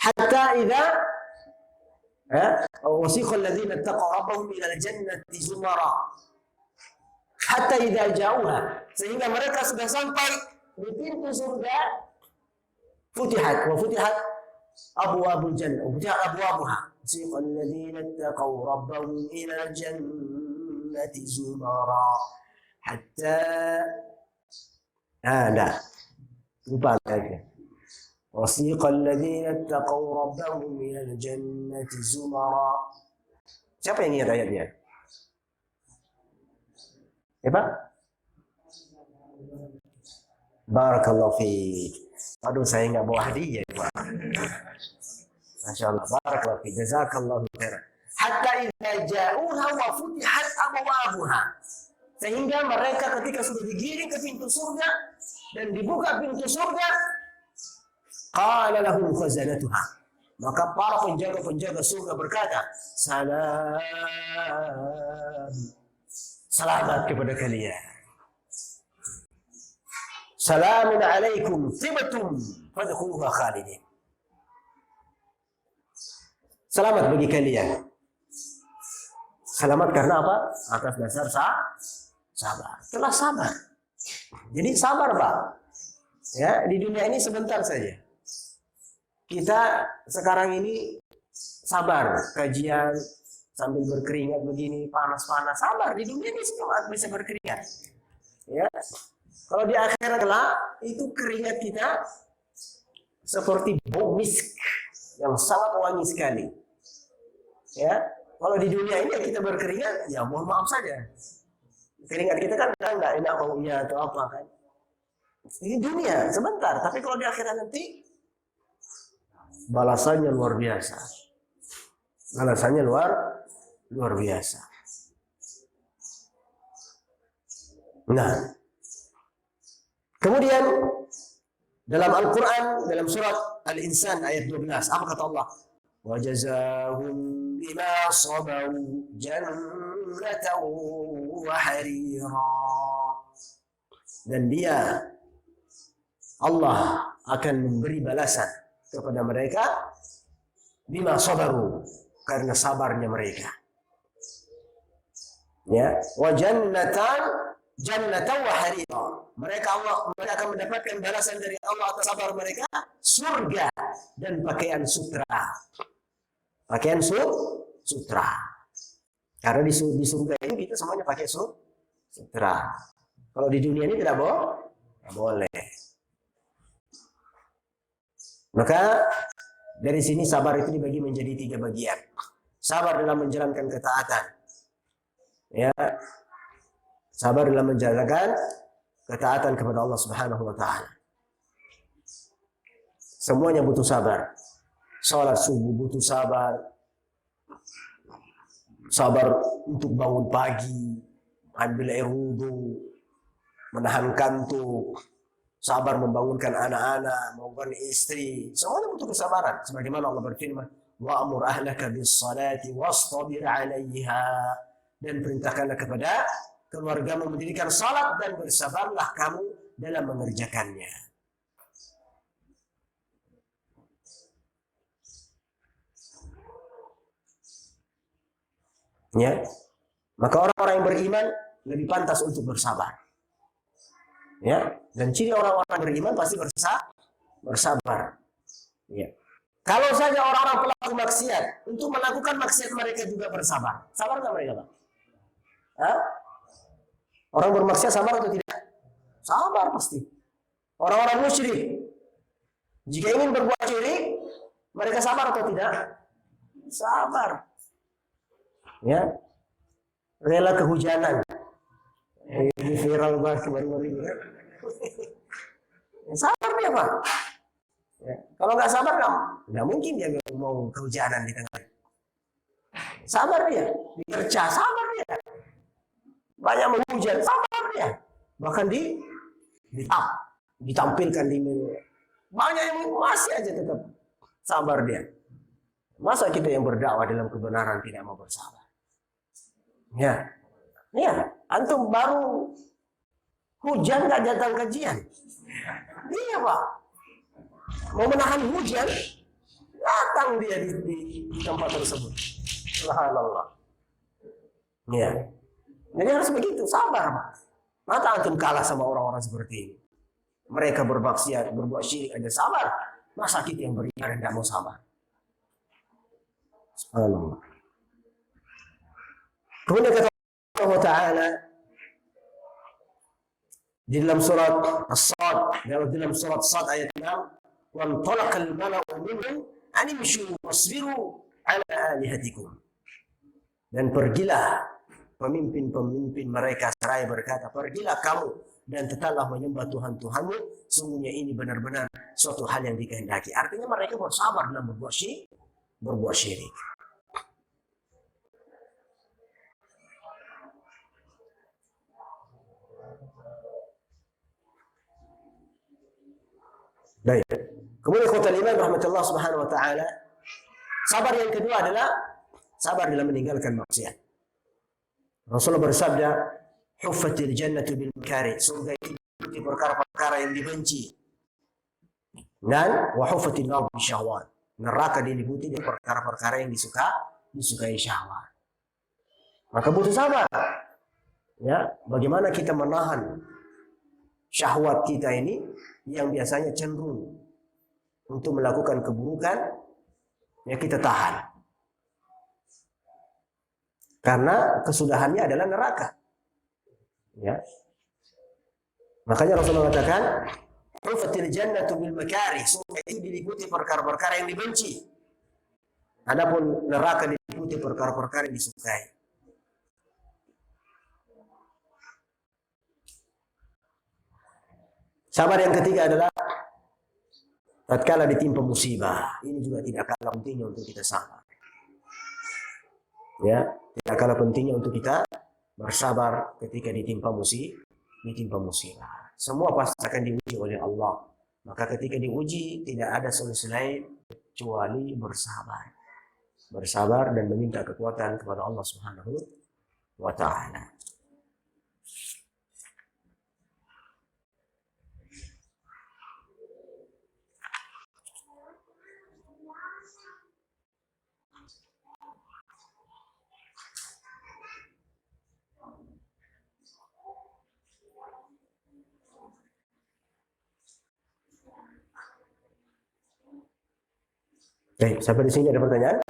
Hatta idza wasiqal ladzina taqaw rabbahum minal jannati zumara. Hatta idza jauha, sehingga mereka sudah sampai di pintu surga. Futihat abwabul jannah, futihat abwabuha. Wasiqal ladzina taqaw rabbahum ila jannati zumara. Hatta lupa lagi. Wasiqal ladzina taqaw rabbahum ila jannati zumara. Siapa yang ingat ayatnya? Ya Pak? Barakallahu fiik. Aduh, saya nggak bawa hadiah Pak. Masya Allah. Barakallahu fiik. Jazakallahu khairan. Hatta idza ja'uha wa futihat abwabuha. Sehingga mereka ketika sudah digiring ke pintu surga dan dibuka pintu surga, qala lahum khazanatuha. Maka para penjaga-penjaga surga berkata, selamat kepada kalian. Salamun alaikum tibtum fadkhuluha khalidin. Selamat bagi kalian. Selamat karena apa? Atas dasar sabar. Telah sabar. Jadi sabar Pak. Ya, di dunia ini sebentar saja. Kita sekarang ini sabar, kajian sambil berkeringat begini, panas-panas, sabar. Di dunia ini semua bisa berkeringat. Ya. Kalau di akhirat kelak itu keringat kita seperti bau misk yang sangat wangi sekali. Ya, kalau di dunia ini kita berkeringat, ya mohon maaf saja. Keringat kita kan nggak enak baunya atau apa kan. Ini dunia sebentar, tapi kalau di akhirat nanti balasannya luar biasa. Balasannya luar biasa. Nah, kemudian dalam Al-Quran, dalam surat Al-Insan ayat 12, apa kata Allah? وَجَزَاهُمْ بِمَا صَبَرُوا جَنَّةً وَحَرِيرًا. Dan dia, Allah akan memberi balasan kepada mereka bima sabaru, karena sabarnya mereka. Ya, wa jannatan wa harira. Mereka akan mendapatkan balasan dari Allah atas sabar mereka, surga dan pakaian sutra. Pakaian sutra. Karena di surga ini kita semuanya pakai sutra. Kalau di dunia ini tidak boleh. Maka dari sini sabar itu dibagi menjadi 3 bagian. Sabar dalam menjalankan ketaatan. Ya. Sabar dalam menjalankan ketaatan kepada Allah Subhanahu wa taala. Semuanya butuh sabar. Salat subuh butuh sabar. Sabar untuk bangun pagi, ambil air wudu, menahan kantuk, sabar membangunkan anak-anak, membangunkan istri, semuanya butuh kesabaran. Sebagaimana Allah berfirman, wa'mur ahlaka bis-salati wastabir 'alaiha, dan perintahkanlah kepada keluargamu mendirikan salat dan bersabarlah kamu dalam mengerjakannya. Ya, maka orang-orang yang beriman lebih pantas untuk bersabar. Ya, dan ciri orang-orang beriman pasti bersabar. Ya. Kalau saja orang-orang pelaku maksiat untuk melakukan maksiat mereka juga bersabar, sabar nggak mereka, Pak? Hah? Orang bermaksiat sabar atau tidak? Sabar pasti. Orang-orang musyrik jika ingin berbuat syirik, mereka sabar atau tidak? Sabar. Ya, rela kehujanan. Ini viral banget kemarin-kemarin. Sabar dia, Pak. Ya. Kalau nggak sabar, nggak mungkin dia mau kehujanan di tengah. Sabar dia, dikerja, sabar dia. Banyak menghujat, sabar dia. Bahkan ditampilkan di media. Banyak yang masih aja tetap sabar dia. Masa kita yang berdakwah dalam kebenaran tidak mau bersabar? Ya, antum baru hujan nggak datang kajian. Iya, Pak. Mau menahan hujan, datang dia di tempat tersebut. Subhanallah. Ya. Jadi harus begitu, sabar, Pak. Mata antum kalah sama orang-orang seperti ini. Mereka bermaksiat, berbuat syirik aja sabar. Masa kita yang beriman tidak mau sabar? Subhanallah. Kemudian kata Allah Ta'ala di dalam surat As-Sad, dalam surat As-Sad ayat 6, وَانْطَلَقَ الْمَلَأُ مِنْهُمْ أَنِ امْشُوا وَاصْبِرُوا عَلَى آلِهَتِكُمْ. Dan pergilah pemimpin-pemimpin mereka seraya berkata, pergilah kamu dan tetaplah menyembah Tuhan-Tuhanmu, sungguhnya ini benar-benar suatu hal yang dikehendaki. Artinya mereka bersabar dalam berbuat syirik. Baik. Kemudian kata Imam rahmatullah subhanahu wa ta'ala, sabar yang kedua adalah sabar dalam meninggalkan maksiat. Rasulullah bersabda, huffatil jannatu bil makari, surga itu di perkara-perkara yang dibenci. Dan wa huffatil nar bil syahwat, neraka diliputi di perkara-perkara yang disukai syahwat. Maka butuh sabar. Ya, bagaimana kita menahan syahwat kita ini yang biasanya cenderung untuk melakukan keburukan, ya kita tahan. Karena kesudahannya adalah neraka. Ya. Makanya Rasulullah mengatakan, "Hufatil jannatu bil makarih." Surga itu diliputi perkara-perkara yang dibenci. Adapun neraka diliputi perkara-perkara yang disukai. Sabar yang ketiga adalah tatkala ditimpa musibah. Ini juga tidak kalah pentingnya untuk kita sabar. Ya, tidak kalah pentingnya untuk kita bersabar ketika ditimpa musibah. Semua pasti akan diuji oleh Allah. Maka ketika diuji tidak ada solusi lain kecuali bersabar. Bersabar dan meminta kekuatan kepada Allah Subhanahu wa taala. Baik, sampai di sini ada pertanyaan?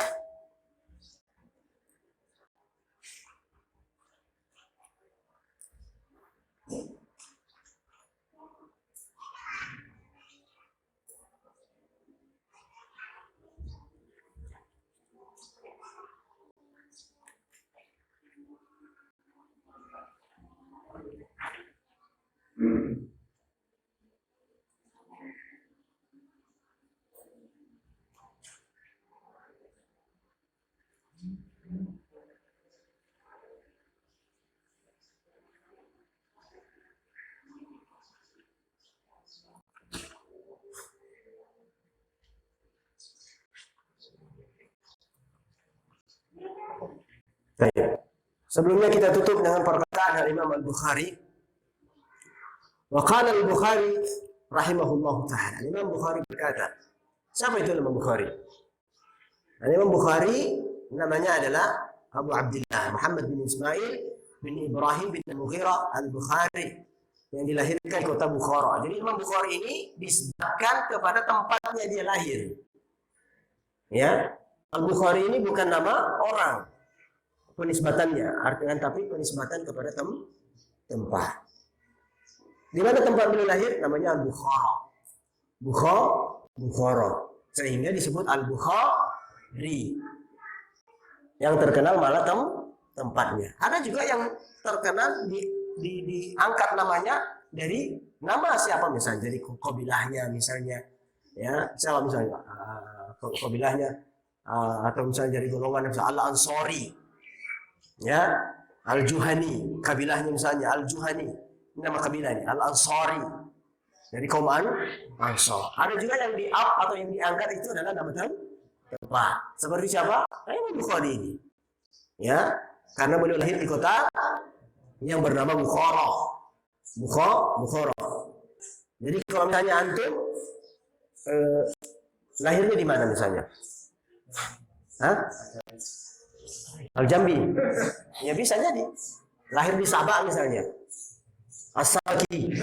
Baik. Sebelumnya kita tutup dengan perkataan dari Imam Al-Bukhari. Wa qala Al-Bukhari rahimahullahu taala. Imam Bukhari berkata, siapa itu Imam Bukhari? Imam Bukhari namanya adalah Abu Abdullah Muhammad bin Ismail bin Ibrahim bin Mughirah Al-Bukhari yang dilahirkan di kota Bukhara. Jadi Imam Bukhari ini disebutkan kepada tempatnya dia lahir. Ya, Al-Bukhari ini bukan nama orang penisbatannya, artinya tapi penisbatan kepada tempat. Di mana tempat beliau lahir? Namanya Al-Bukhara. Bukhara. Sehingga disebut Al-Bukhari. Yang terkenal malah tempatnya. Ada juga yang terkenal diangkat namanya dari nama siapa misalnya, dari kabilahnya misalnya. Ya, siapa misalnya kabilahnya atau misalnya dari golongan misalnya Al-Ansari. Ya, Al-Juhani, kabilahnya misalnya Al-Juhani, nama kabilahnya Al-Ansari dari kaum Ansar. Ada juga yang di-up atau yang diangkat itu adalah nama tempat. Seperti siapa? Imam Bukhari ini. Ya, karena beliau lahir di kota yang bernama Bukhara. Bukhara. Jadi kalau misalnya antum lahirnya di mana misalnya? Hah? Al-Jambi. Ya bisa jadi. Lahir di Sabah misalnya. As-Sabaki.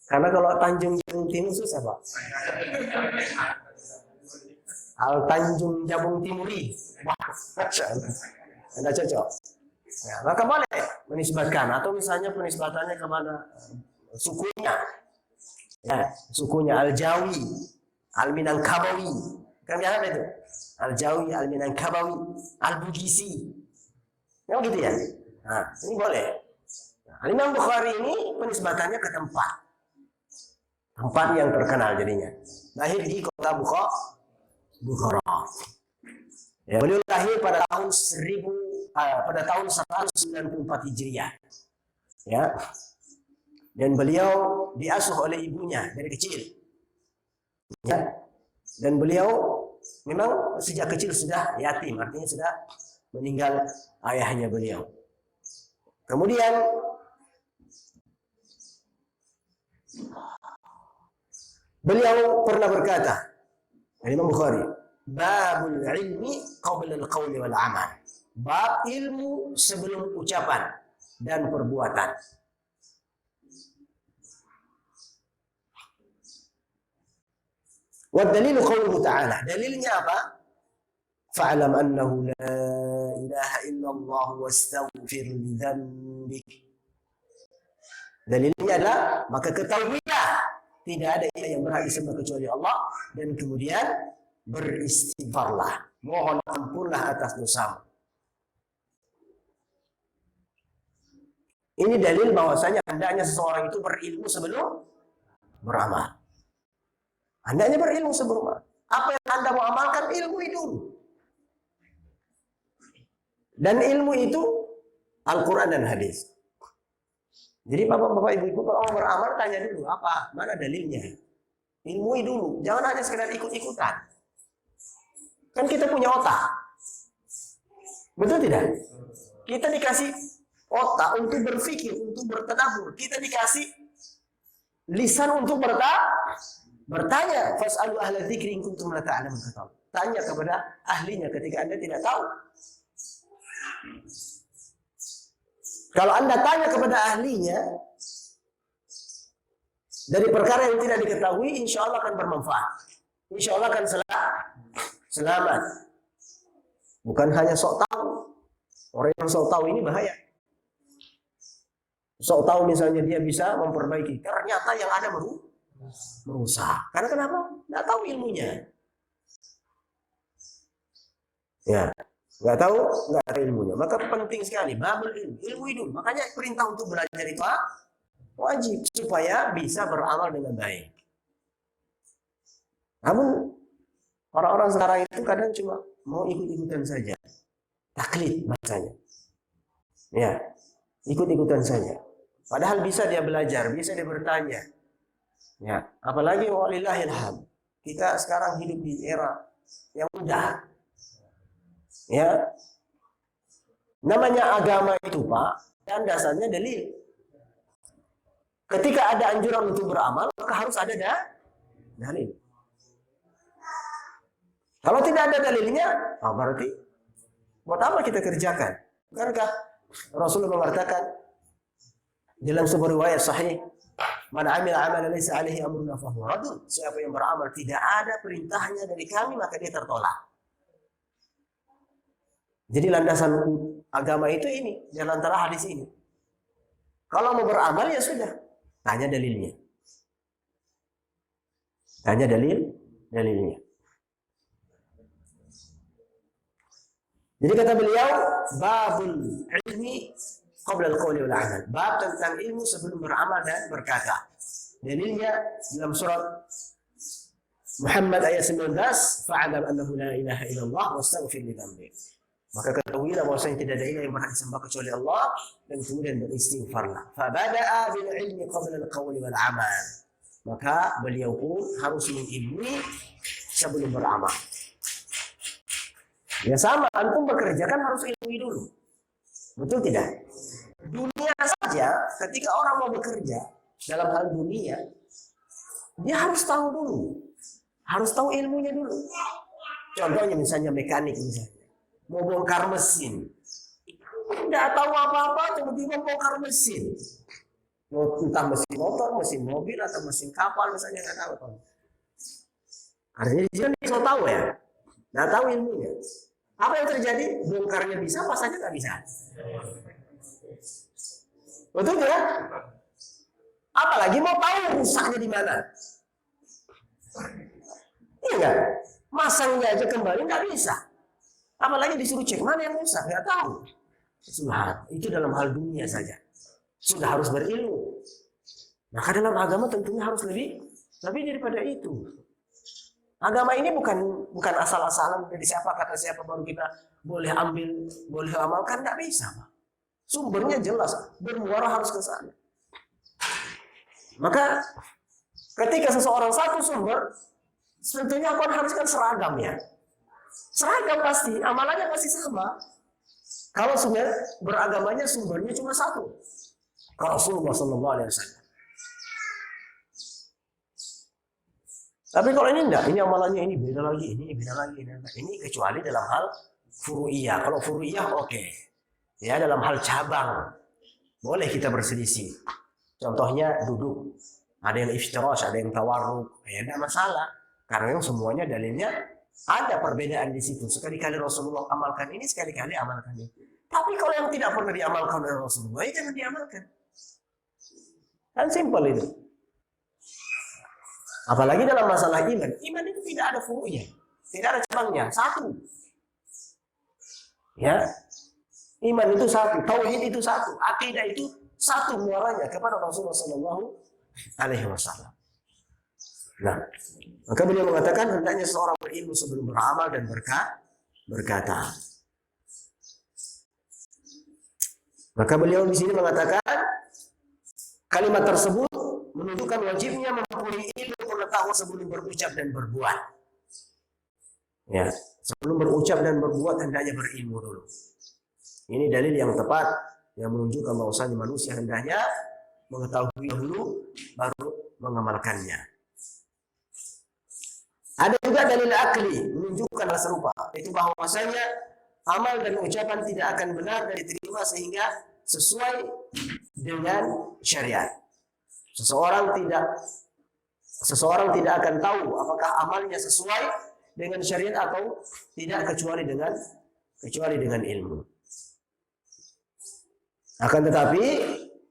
Karena kalau Tanjung Jabung Timur susah, Pak. Al-Tanjung Jabung Timuri. Wah, Anda cocok. Ya, maka boleh menisbatkan atau misalnya penisbatannya kemana sukunya. Ya, sukunya Al-Jawi, Al-Minangkabawi. Kan biasa itu. Al-Jawi, Al-Minangkabawi, Al-Bugisi. Ya gitu ya. Nah, ini boleh. Nah, Imam Bukhari ini penisbatannya ke tempat. Tempat yang terkenal jadinya. Lahir di kota Bukhara. Ya, beliau lahir pada tahun 194 Hijriah. Ya. Dan beliau diasuh oleh ibunya dari kecil. Ya. Dan beliau memang sejak kecil sudah yatim, artinya sudah meninggal ayahnya beliau. Kemudian beliau pernah berkata, Imam Bukhari, babul ilmi qabla al-qawli wal amal. Bab ilmu sebelum ucapan dan perbuatan. Wa dalilu qawluhu ta'ala. Dalilnya apa? Fa'lam annahu la ilaha illallah wastaghfir li dhanbik. Dalilnya adalah, maka ketahuilah tidak ada yang berhak disembah kecuali Allah, dan kemudian beristighfarlah, mohon ampunlah atas dosamu. Ini dalil bahwasanya hendaknya seseorang itu berilmu sebelum beramal. Hendaknya berilmu sebelum beramal. Apa yang Anda mau amalkan, ilmu itu. Dan ilmu itu Al-Quran dan hadis. Jadi bapak-bapak, ibu-ibu, kalau mau beramal tanya dulu apa, mana dalilnya. Ilmui dulu, jangan hanya sekedar ikut-ikutan. Kan kita punya otak, betul tidak? Kita dikasih otak untuk berpikir, untuk bertadabur. Kita dikasih lisan untuk bertanya. Fas'alu ahla dzikri in kuntum la ta'lamun. Tanya kepada ahlinya ketika Anda tidak tahu. Kalau Anda tanya kepada ahlinya dari perkara yang tidak diketahui, insya Allah akan bermanfaat. Insya Allah akan selamat. Bukan hanya sok tahu. Orang yang sok tahu ini bahaya. Sok tahu misalnya dia bisa memperbaiki, ternyata yang ada merusak. Karena kenapa? Nggak tahu ilmunya. Ya. Nggak tahu ilmunya. Maka penting sekali babul ilmu itu. Makanya perintah untuk belajar itu wajib supaya bisa beramal dengan baik. Namun orang-orang sekarang itu kadang cuma mau ikut-ikutan saja. Taklid bahasanya. Ya, ikut-ikutan saja. Padahal bisa dia belajar, bisa dia bertanya. Ya, apalagi walillahil hamd. Kita sekarang hidup di era yang mudah. Ya, namanya agama itu Pak, dan dasarnya dalil. Ketika ada anjuran untuk beramal, maka harus ada dalil. Kalau tidak ada dalilnya, berarti buat apa kita kerjakan? Bukankah Rasulullah mengatakan dalam sebuah riwayat sahih, "Man 'amila 'amalan laysa 'alaihi amruna fahuwa raddun." Siapa yang beramal tidak ada perintahnya dari kami, maka dia tertolak. Jadi landasan agama itu ini, di antara hadis ini. Kalau mau beramal ya sudah, tanya dalilnya. Tanya dalilnya. Jadi kata beliau, babul ilmi qabla al-qawli wal amal. Bab tentang ilmu sebelum beramal dan berkata. Dalilnya dalam surat Muhammad ayat 19, fa'alam annahu la ilaha illallah wastaghfir li dzambik. Maka ketahuilah bahwasanya tidak ada ilah yang berhak disembah kecuali Allah, dan kemudian beristighfarlah. Fabada'a bil ilmi qabla al-qawli wal amal. Maka beliau pun harus mengilmui sebelum beramal. Ya sama, antum bekerja kan harus ilmui dulu. Betul tidak? Dunia saja, ketika orang mau bekerja dalam hal dunia, dia harus tahu dulu. Harus tahu ilmunya dulu. Contohnya misalnya mekanik misalnya. Mau bongkar mesin, tidak tahu apa-apa, tiba-tiba bongkar mesin. Entah mesin motor, mesin mobil, atau mesin kapal misalnya, nggak tahu. Artinya dia nggak tahu ya, nggak tahu ilmunya. Apa yang terjadi? Bongkarnya bisa, pasangnya nggak bisa. Betul tidak? Apalagi mau tahu rusaknya di mana. Iya nggak? Masangnya aja kembali nggak bisa. Apalagi disuruh cek mana yang rusak, nggak tahu. Sudah, itu dalam hal dunia saja. Sudah harus berilmu. Maka dalam agama tentunya harus lebih daripada itu. Agama ini bukan asal-asalan dari siapa kata siapa baru kita boleh ambil, boleh amalkan, nggak bisa. Sumbernya jelas, bermuara harus ke sana. Maka ketika seseorang satu sumber, tentunya aku haruskan seragam ya. Seragam pasti, amalannya pasti sama. Kalau sebenarnya beragamanya sumbernya cuma satu, Rasulullah SAW. Tapi kalau ini enggak, ini amalannya ini beda lagi, ini beda lagi. Ini kecuali dalam hal furu'iyah. Kalau furu'iyah oke. Ya, dalam hal cabang boleh kita berselisih. Contohnya duduk, ada yang iftirash, ada yang tawarruk, ya enggak masalah. Karena yang semuanya dalilnya ada perbedaan di situ. Sekali-kali Rasulullah amalkan ini, sekali-kali amalkan ini. Tapi kalau yang tidak pernah diamalkan oleh Rasulullah, ya jangan diamalkan. Kan simpel itu. Apalagi dalam masalah iman. Iman itu tidak ada furu'nya, tidak ada cabangnya, satu. Ya, iman itu satu, tauhid itu satu, akidah itu satu muaranya kepada Rasulullah Sallallahu Alaihi Wasallam. Nah, maka beliau mengatakan hendaknya seorang berilmu sebelum beramal dan berkata. Maka beliau di sini mengatakan kalimat tersebut menunjukkan wajibnya mempunyai ilmu pengetahuan sebelum berucap dan berbuat. Ya, sebelum berucap dan berbuat hendaknya berilmu dulu. Ini dalil yang tepat yang menunjukkan bahwasanya manusia hendaknya mengetahui dulu baru mengamalkannya. Ada juga dalil akli menunjukkan hal serupa, itu bahwasanya amal dan ucapan tidak akan benar dan diterima sehingga sesuai dengan syariat. Seseorang tidak akan tahu apakah amalnya sesuai dengan syariat atau tidak kecuali dengan ilmu. Akan tetapi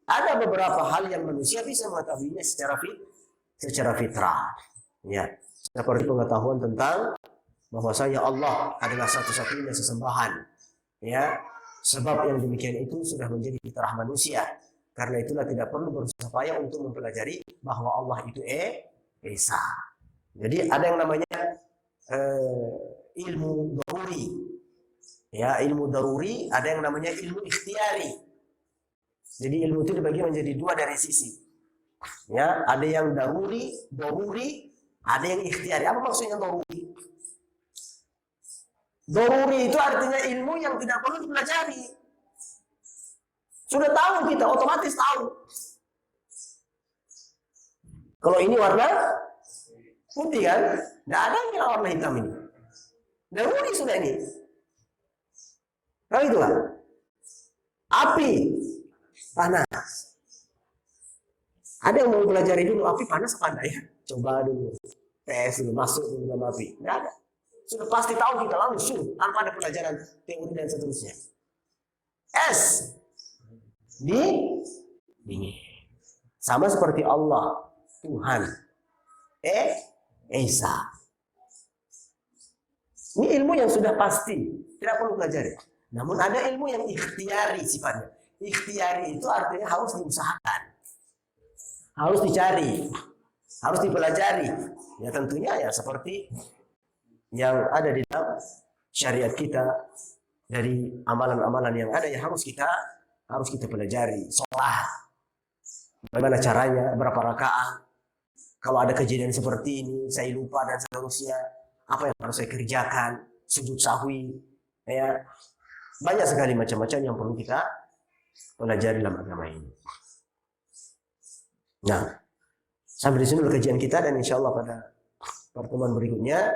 ada beberapa hal yang manusia bisa mengetahuinya secara fitrah. Ya, seperti pengetahuan tentang bahwasanya Allah adalah satu-satunya sesembahan. Ya, sebab yang demikian itu sudah menjadi fitrah manusia. Karena itulah tidak perlu berusaha payah untuk mempelajari bahwa Allah itu Esa. Jadi ada yang namanya ilmu daruri. Ya, ilmu daruri, ada yang namanya ilmu ikhtiari. Jadi ilmu itu dibagi menjadi dua dari sisi. Ya, ada yang daruri, ada yang ikhtiari. Apa maksudnya daruri? Daruri itu artinya ilmu yang tidak perlu dipelajari. Sudah tahu kita, otomatis tahu. Kalau ini warna putih kan? Tidak ada yang warna hitam ini. Daruri sudah ini. Nah itulah. Api panas. Ada yang mau pelajari dulu api panas apa enggak ya? Coba dulu. Tes dulu, masuk dulu dalam api. Tidak ada. Sudah pasti tahu kita langsung tanpa ada pelajaran teori dan seterusnya. Es dingin. Sama seperti Allah, Tuhan. Esa. Ini ilmu yang sudah pasti, tidak perlu pelajari. Namun ada ilmu yang ikhtiari sifatnya. Ikhtiari itu artinya harus diusahakan. Harus dicari, harus dipelajari. Ya tentunya ya seperti yang ada di dalam syariat kita, dari amalan-amalan yang ada yang harus kita pelajari. Sholat, bagaimana caranya, berapa rakaat. Kalau ada kejadian seperti ini, saya lupa dan seterusnya, apa yang harus saya kerjakan, sujud sahwi, ya banyak sekali macam-macam yang perlu kita pelajari dalam agama ini. Nah, sampai di sini kajian kita dan insya Allah pada pertemuan berikutnya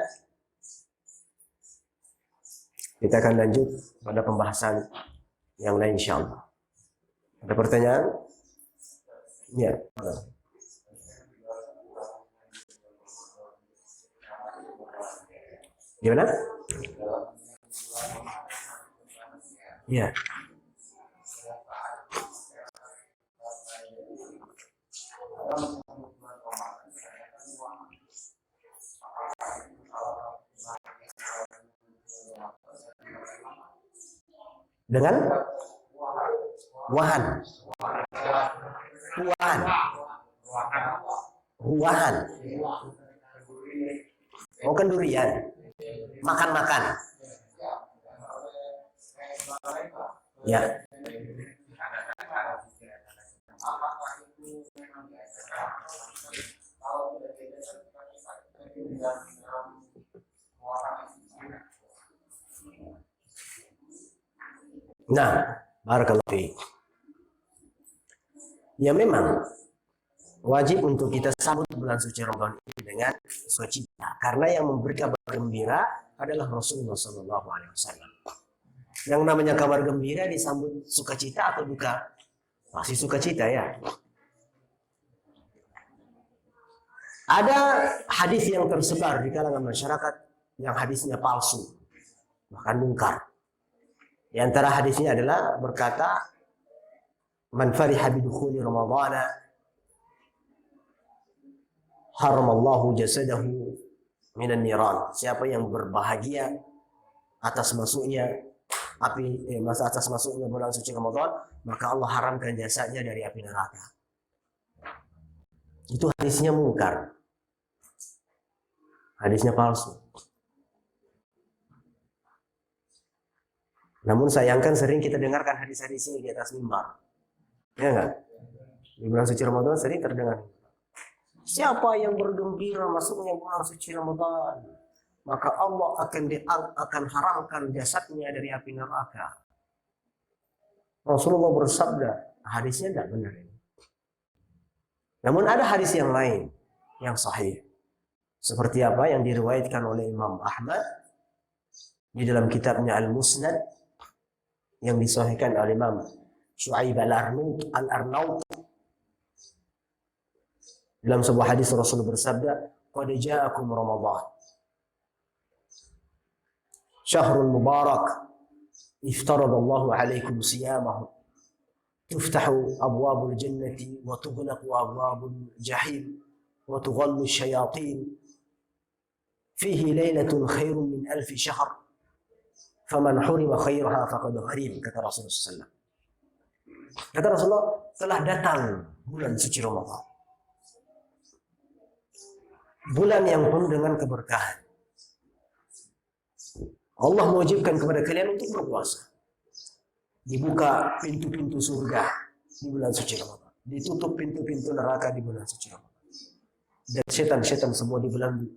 kita akan lanjut pada pembahasan yang lain insya Allah. Ada pertanyaan? Ya. Gimana? Ya. Dengan ruahan. Oh kan durian. Makan. Ya. Nah, barakallahu fiik. Ya memang wajib untuk kita sambut bulan suci Ramadan ini dengan sukacita, karena yang memberi kabar gembira adalah Rasulullah Sallallahu Alaihi Wasallam. Yang namanya kabar gembira disambut sukacita atau duka? Pasti sukacita ya. Ada hadis yang tersebar di kalangan masyarakat yang hadisnya palsu, bahkan mungkar. Di antara hadisnya adalah berkata, "Man fariha bidukhuli Ramadhana haramallahu jasadahu minan niran. Siapa yang berbahagia atas masuknya atas masuknya bulan suci Ramadan, maka Allah haramkan jasadnya dari api neraka. Itu hadisnya mungkar. Hadisnya palsu. Namun sayangkan sering kita dengarkan hadis-hadis ini di atas mimbar. Ya enggak? Di bulan suci Ramadan sering terdengar. Siapa yang bergembira masuknya bulan suci Ramadan, maka Allah akan haramkan jasadnya dari api neraka. Rasulullah bersabda, hadisnya tidak benar ini. Namun ada hadis yang lain yang sahih. Seperti apa yang diriwayatkan oleh Imam Ahmad di dalam kitabnya Al-Musnad yang disahihkan oleh Imam Syu'aib Al-Arnaut. Dalam sebuah hadis Rasulullah bersabda, "Qad ja'akum Ramadan. Syahrul mubarak. Iftaradallahu 'alaikum siyamahu. Tuftahu abwabul jannati wa tughlaqu abwabul jahim wa tughallu syayatin. Fihi lailatun khairun min alfi syahr. Faman hurima khairaha faqad harim," kata Rasulullah SAW. Kata Rasulullah, telah datang bulan suci Ramadan. Bulan yang penuh dengan keberkahan. Allah mewajibkan kepada kalian untuk berpuasa. Dibuka pintu-pintu surga di bulan suci Ramadan. Ditutup pintu-pintu neraka di bulan suci Ramadan. Dan setan-setan semua dibelenggu.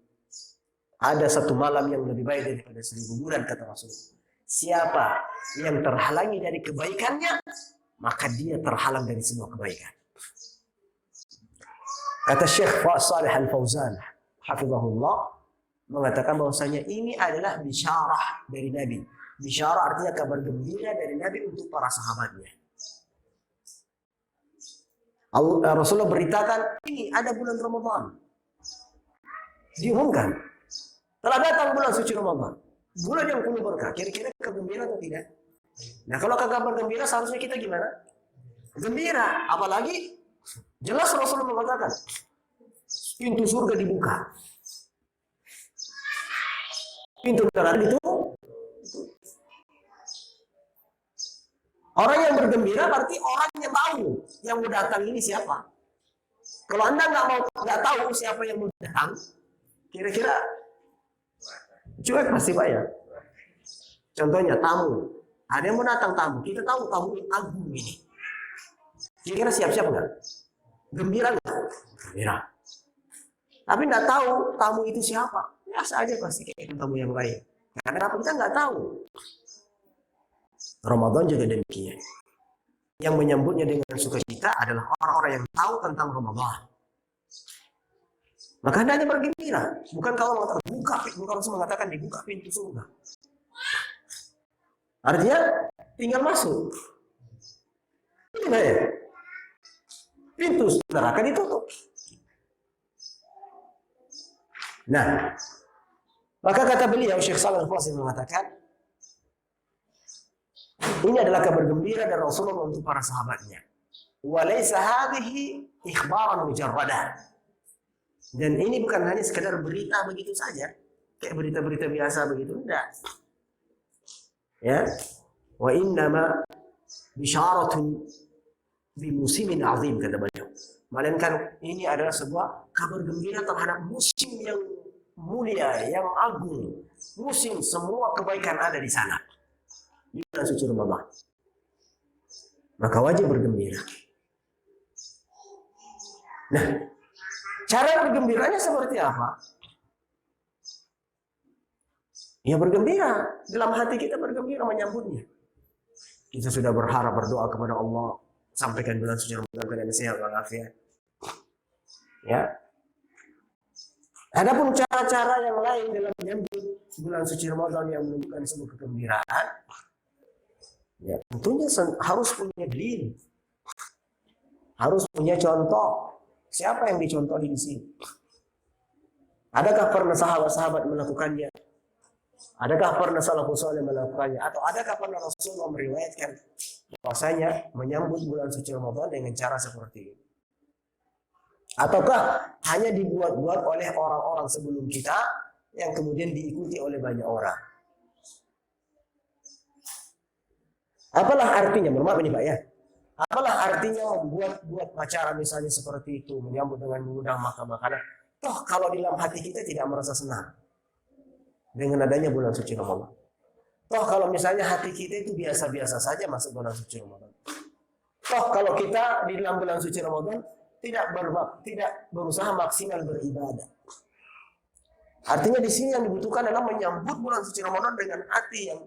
Ada satu malam yang lebih baik daripada 1000 bulan, kata Rasulullah. Siapa yang terhalangi dari kebaikannya, maka dia terhalang dari semua kebaikan. Kata Syekh Salih Al-Fauzan hafizahullah mengatakan bahwasanya ini adalah bisyarah dari Nabi. Bisyarah artinya kabar gembira dari Nabi untuk para sahabatnya. Rasulullah beritakan, ini ada bulan Ramadan. Diumumkan, telah datang bulan suci Ramadan. Bulan yang penuh berkah. Kira-kira kegembira atau tidak? Nah, kalau kabar gembira seharusnya kita gimana? Gembira. Apalagi jelas Rasulullah mengatakan, pintu surga dibuka. Pintu neraka ditutup. Orang yang bergembira berarti orang yang tahu yang mau datang ini siapa. Kalau Anda nggak tahu siapa yang mau datang, kira-kira cuek pasti bayar. Contohnya tamu, ada yang mau datang tamu, kita tahu tamu yang agung ini. Kira-kira siap-siap nggak? Gembira nggak? Gembira. Tapi nggak tahu tamu itu siapa, biasa aja pasti kayak tamu yang lain. Karena apa, kita nggak tahu. Ramadan juga demikian. Yang menyambutnya dengan sukacita adalah orang-orang yang tahu tentang Ramadan. Maka hendaknya bergembira. Bukan kalau mengatakan bukan Rasul mengatakan dibuka pintu surga. Artinya tinggal masuk. Tidak ya? Pintu neraka ditutup. Nah, maka kata beliau Syekh Shalih Al-Fauzan mengatakan, ini adalah kabar gembira dari Rasulullah untuk para sahabatnya. Walaysa hadhihi ikhbaran mujarradah. Dan ini bukan hanya sekedar berita begitu saja, kayak berita-berita biasa begitu, enggak. Ya. Wa innama bisyaratun bi musimin azim, kata beliau. Melainkan ini adalah sebuah kabar gembira terhadap musim yang mulia, yang agung. Musim semua kebaikan ada di sana. Di bulan suci Ramadan. Maka wajib bergembira. Nah, cara bergembiranya seperti apa? Ya bergembira. Dalam hati kita bergembira menyambutnya. Kita sudah berharap berdoa kepada Allah. Sampaikan bulan suci Ramadan keadaan sehat walafiat. Ya. Adapun cara-cara yang lain dalam menyambut bulan suci Ramadan yang menunjukkan sebuah kegembiraan, ya tentunya harus punya dalil, harus punya contoh. Siapa yang dicontoh di sini? Adakah pernah sahabat-sahabat melakukannya? Adakah pernah salafus saleh melakukannya? Atau adakah pernah Rasulullah meriwayatkan bahwasanya menyambut bulan suci Ramadan dengan cara seperti ini? Ataukah hanya dibuat-buat oleh orang-orang sebelum kita yang kemudian diikuti oleh banyak orang? Apalah artinya, maaf ini Pak ya, apalah artinya membuat acara misalnya seperti itu, menyambut dengan mengundang makan-makanan. Toh kalau di dalam hati kita tidak merasa senang dengan adanya bulan suci Ramadan. Toh kalau misalnya hati kita itu biasa-biasa saja masuk bulan suci Ramadan. Toh kalau kita di dalam bulan suci Ramadan tidak berusaha maksimal beribadah. Artinya di sini yang dibutuhkan adalah menyambut bulan suci Ramadan dengan hati yang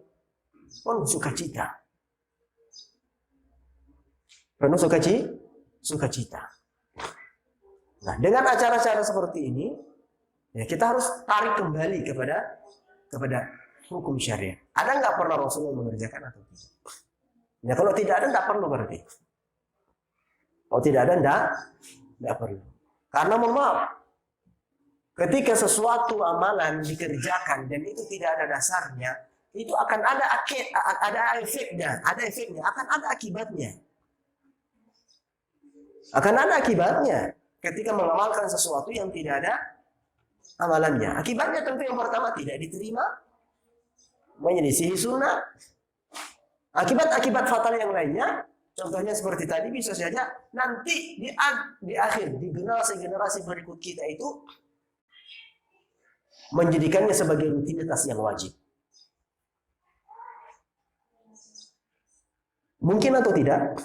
penuh sukacita. Penuh sukacita. Nah, dengan acara-acara seperti ini, ya kita harus tarik kembali kepada hukum syariat. Ada nggak pernah Rasulullah mengerjakan atau tidak? Ya kalau tidak ada, nggak perlu berarti. Kalau tidak ada, nggak perlu. Karena mohon maaf, ketika sesuatu amalan dikerjakan dan itu tidak ada dasarnya, itu akan ada efeknya, akan ada akibatnya. Akan ada akibatnya ketika mengamalkan sesuatu yang tidak ada amalannya. Akibatnya tentu yang pertama tidak diterima, menyelisihi sunnah. Akibat-akibat fatal yang lainnya, contohnya seperti tadi bisa saja nanti di akhir, di generasi-generasi berikut kita itu menjadikannya sebagai rutinitas yang wajib. Mungkin atau tidak?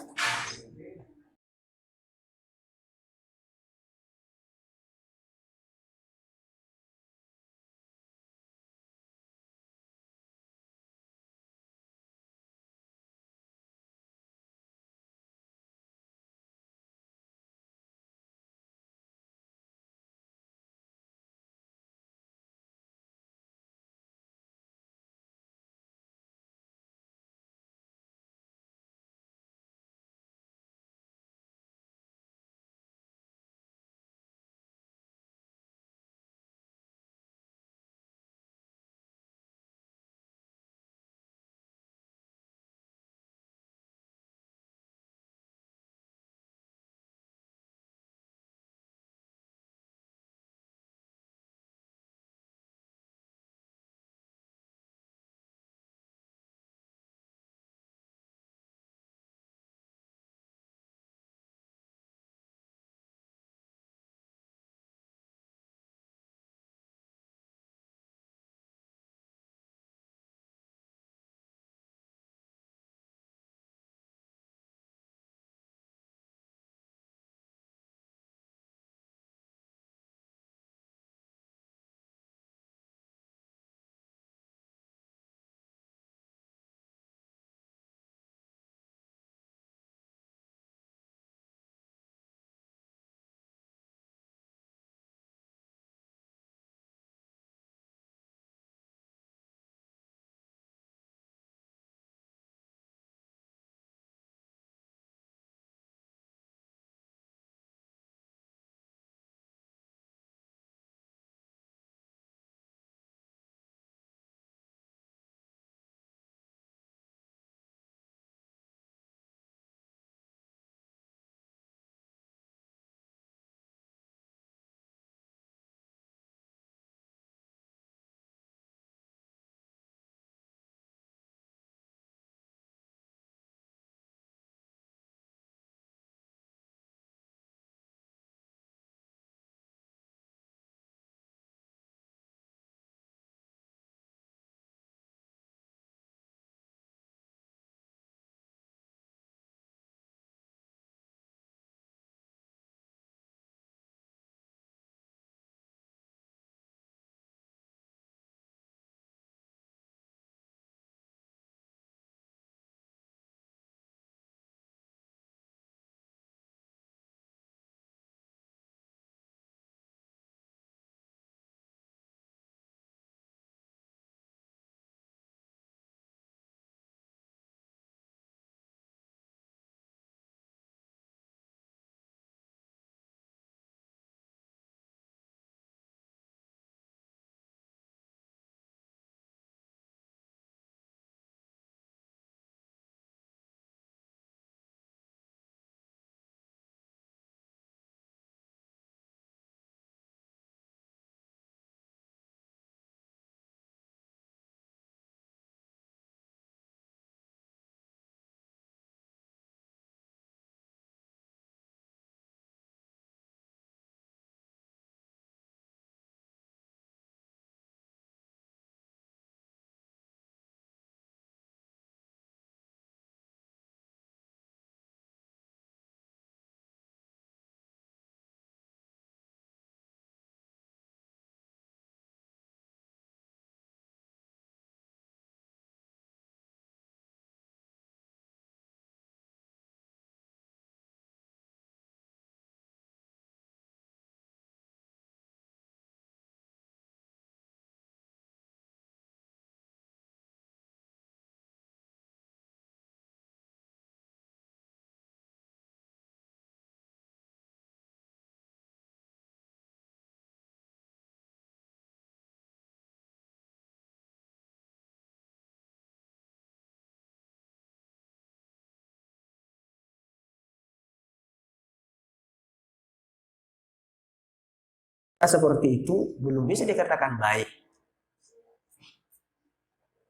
seperti itu belum bisa dikatakan baik.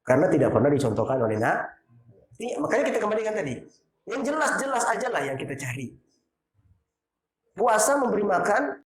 Karena tidak pernah dicontohkan oleh Nabi. Makanya kita kembalikan tadi. Yang jelas-jelas aja lah yang kita cari. Puasa memberi makan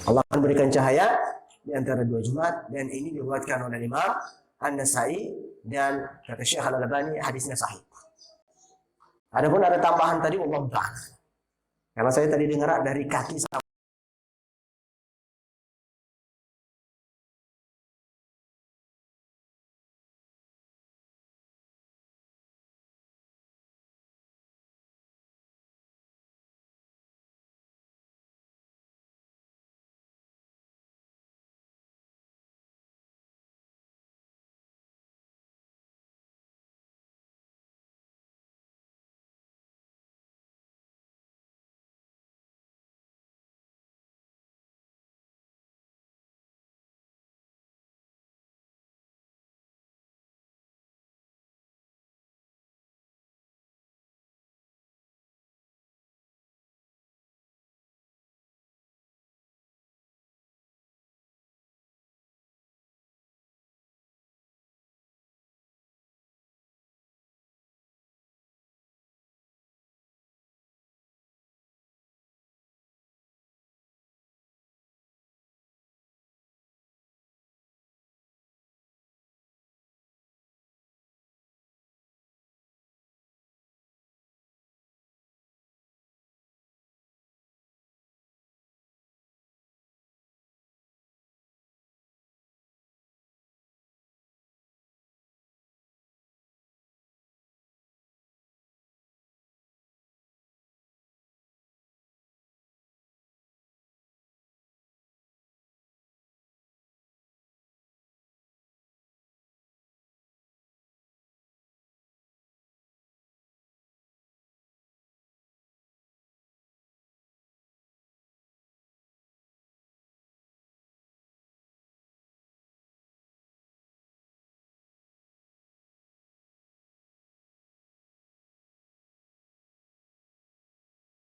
Allah akan berikan cahaya di antara dua Jumat, dan ini diriwayatkan oleh Imam An-Nasai dan kata Syekh Al-Albani hadisnya sahih. Adapun ada tambahan tadi Allah Ta'ala. Karena saya tadi dengar dari kaki sampai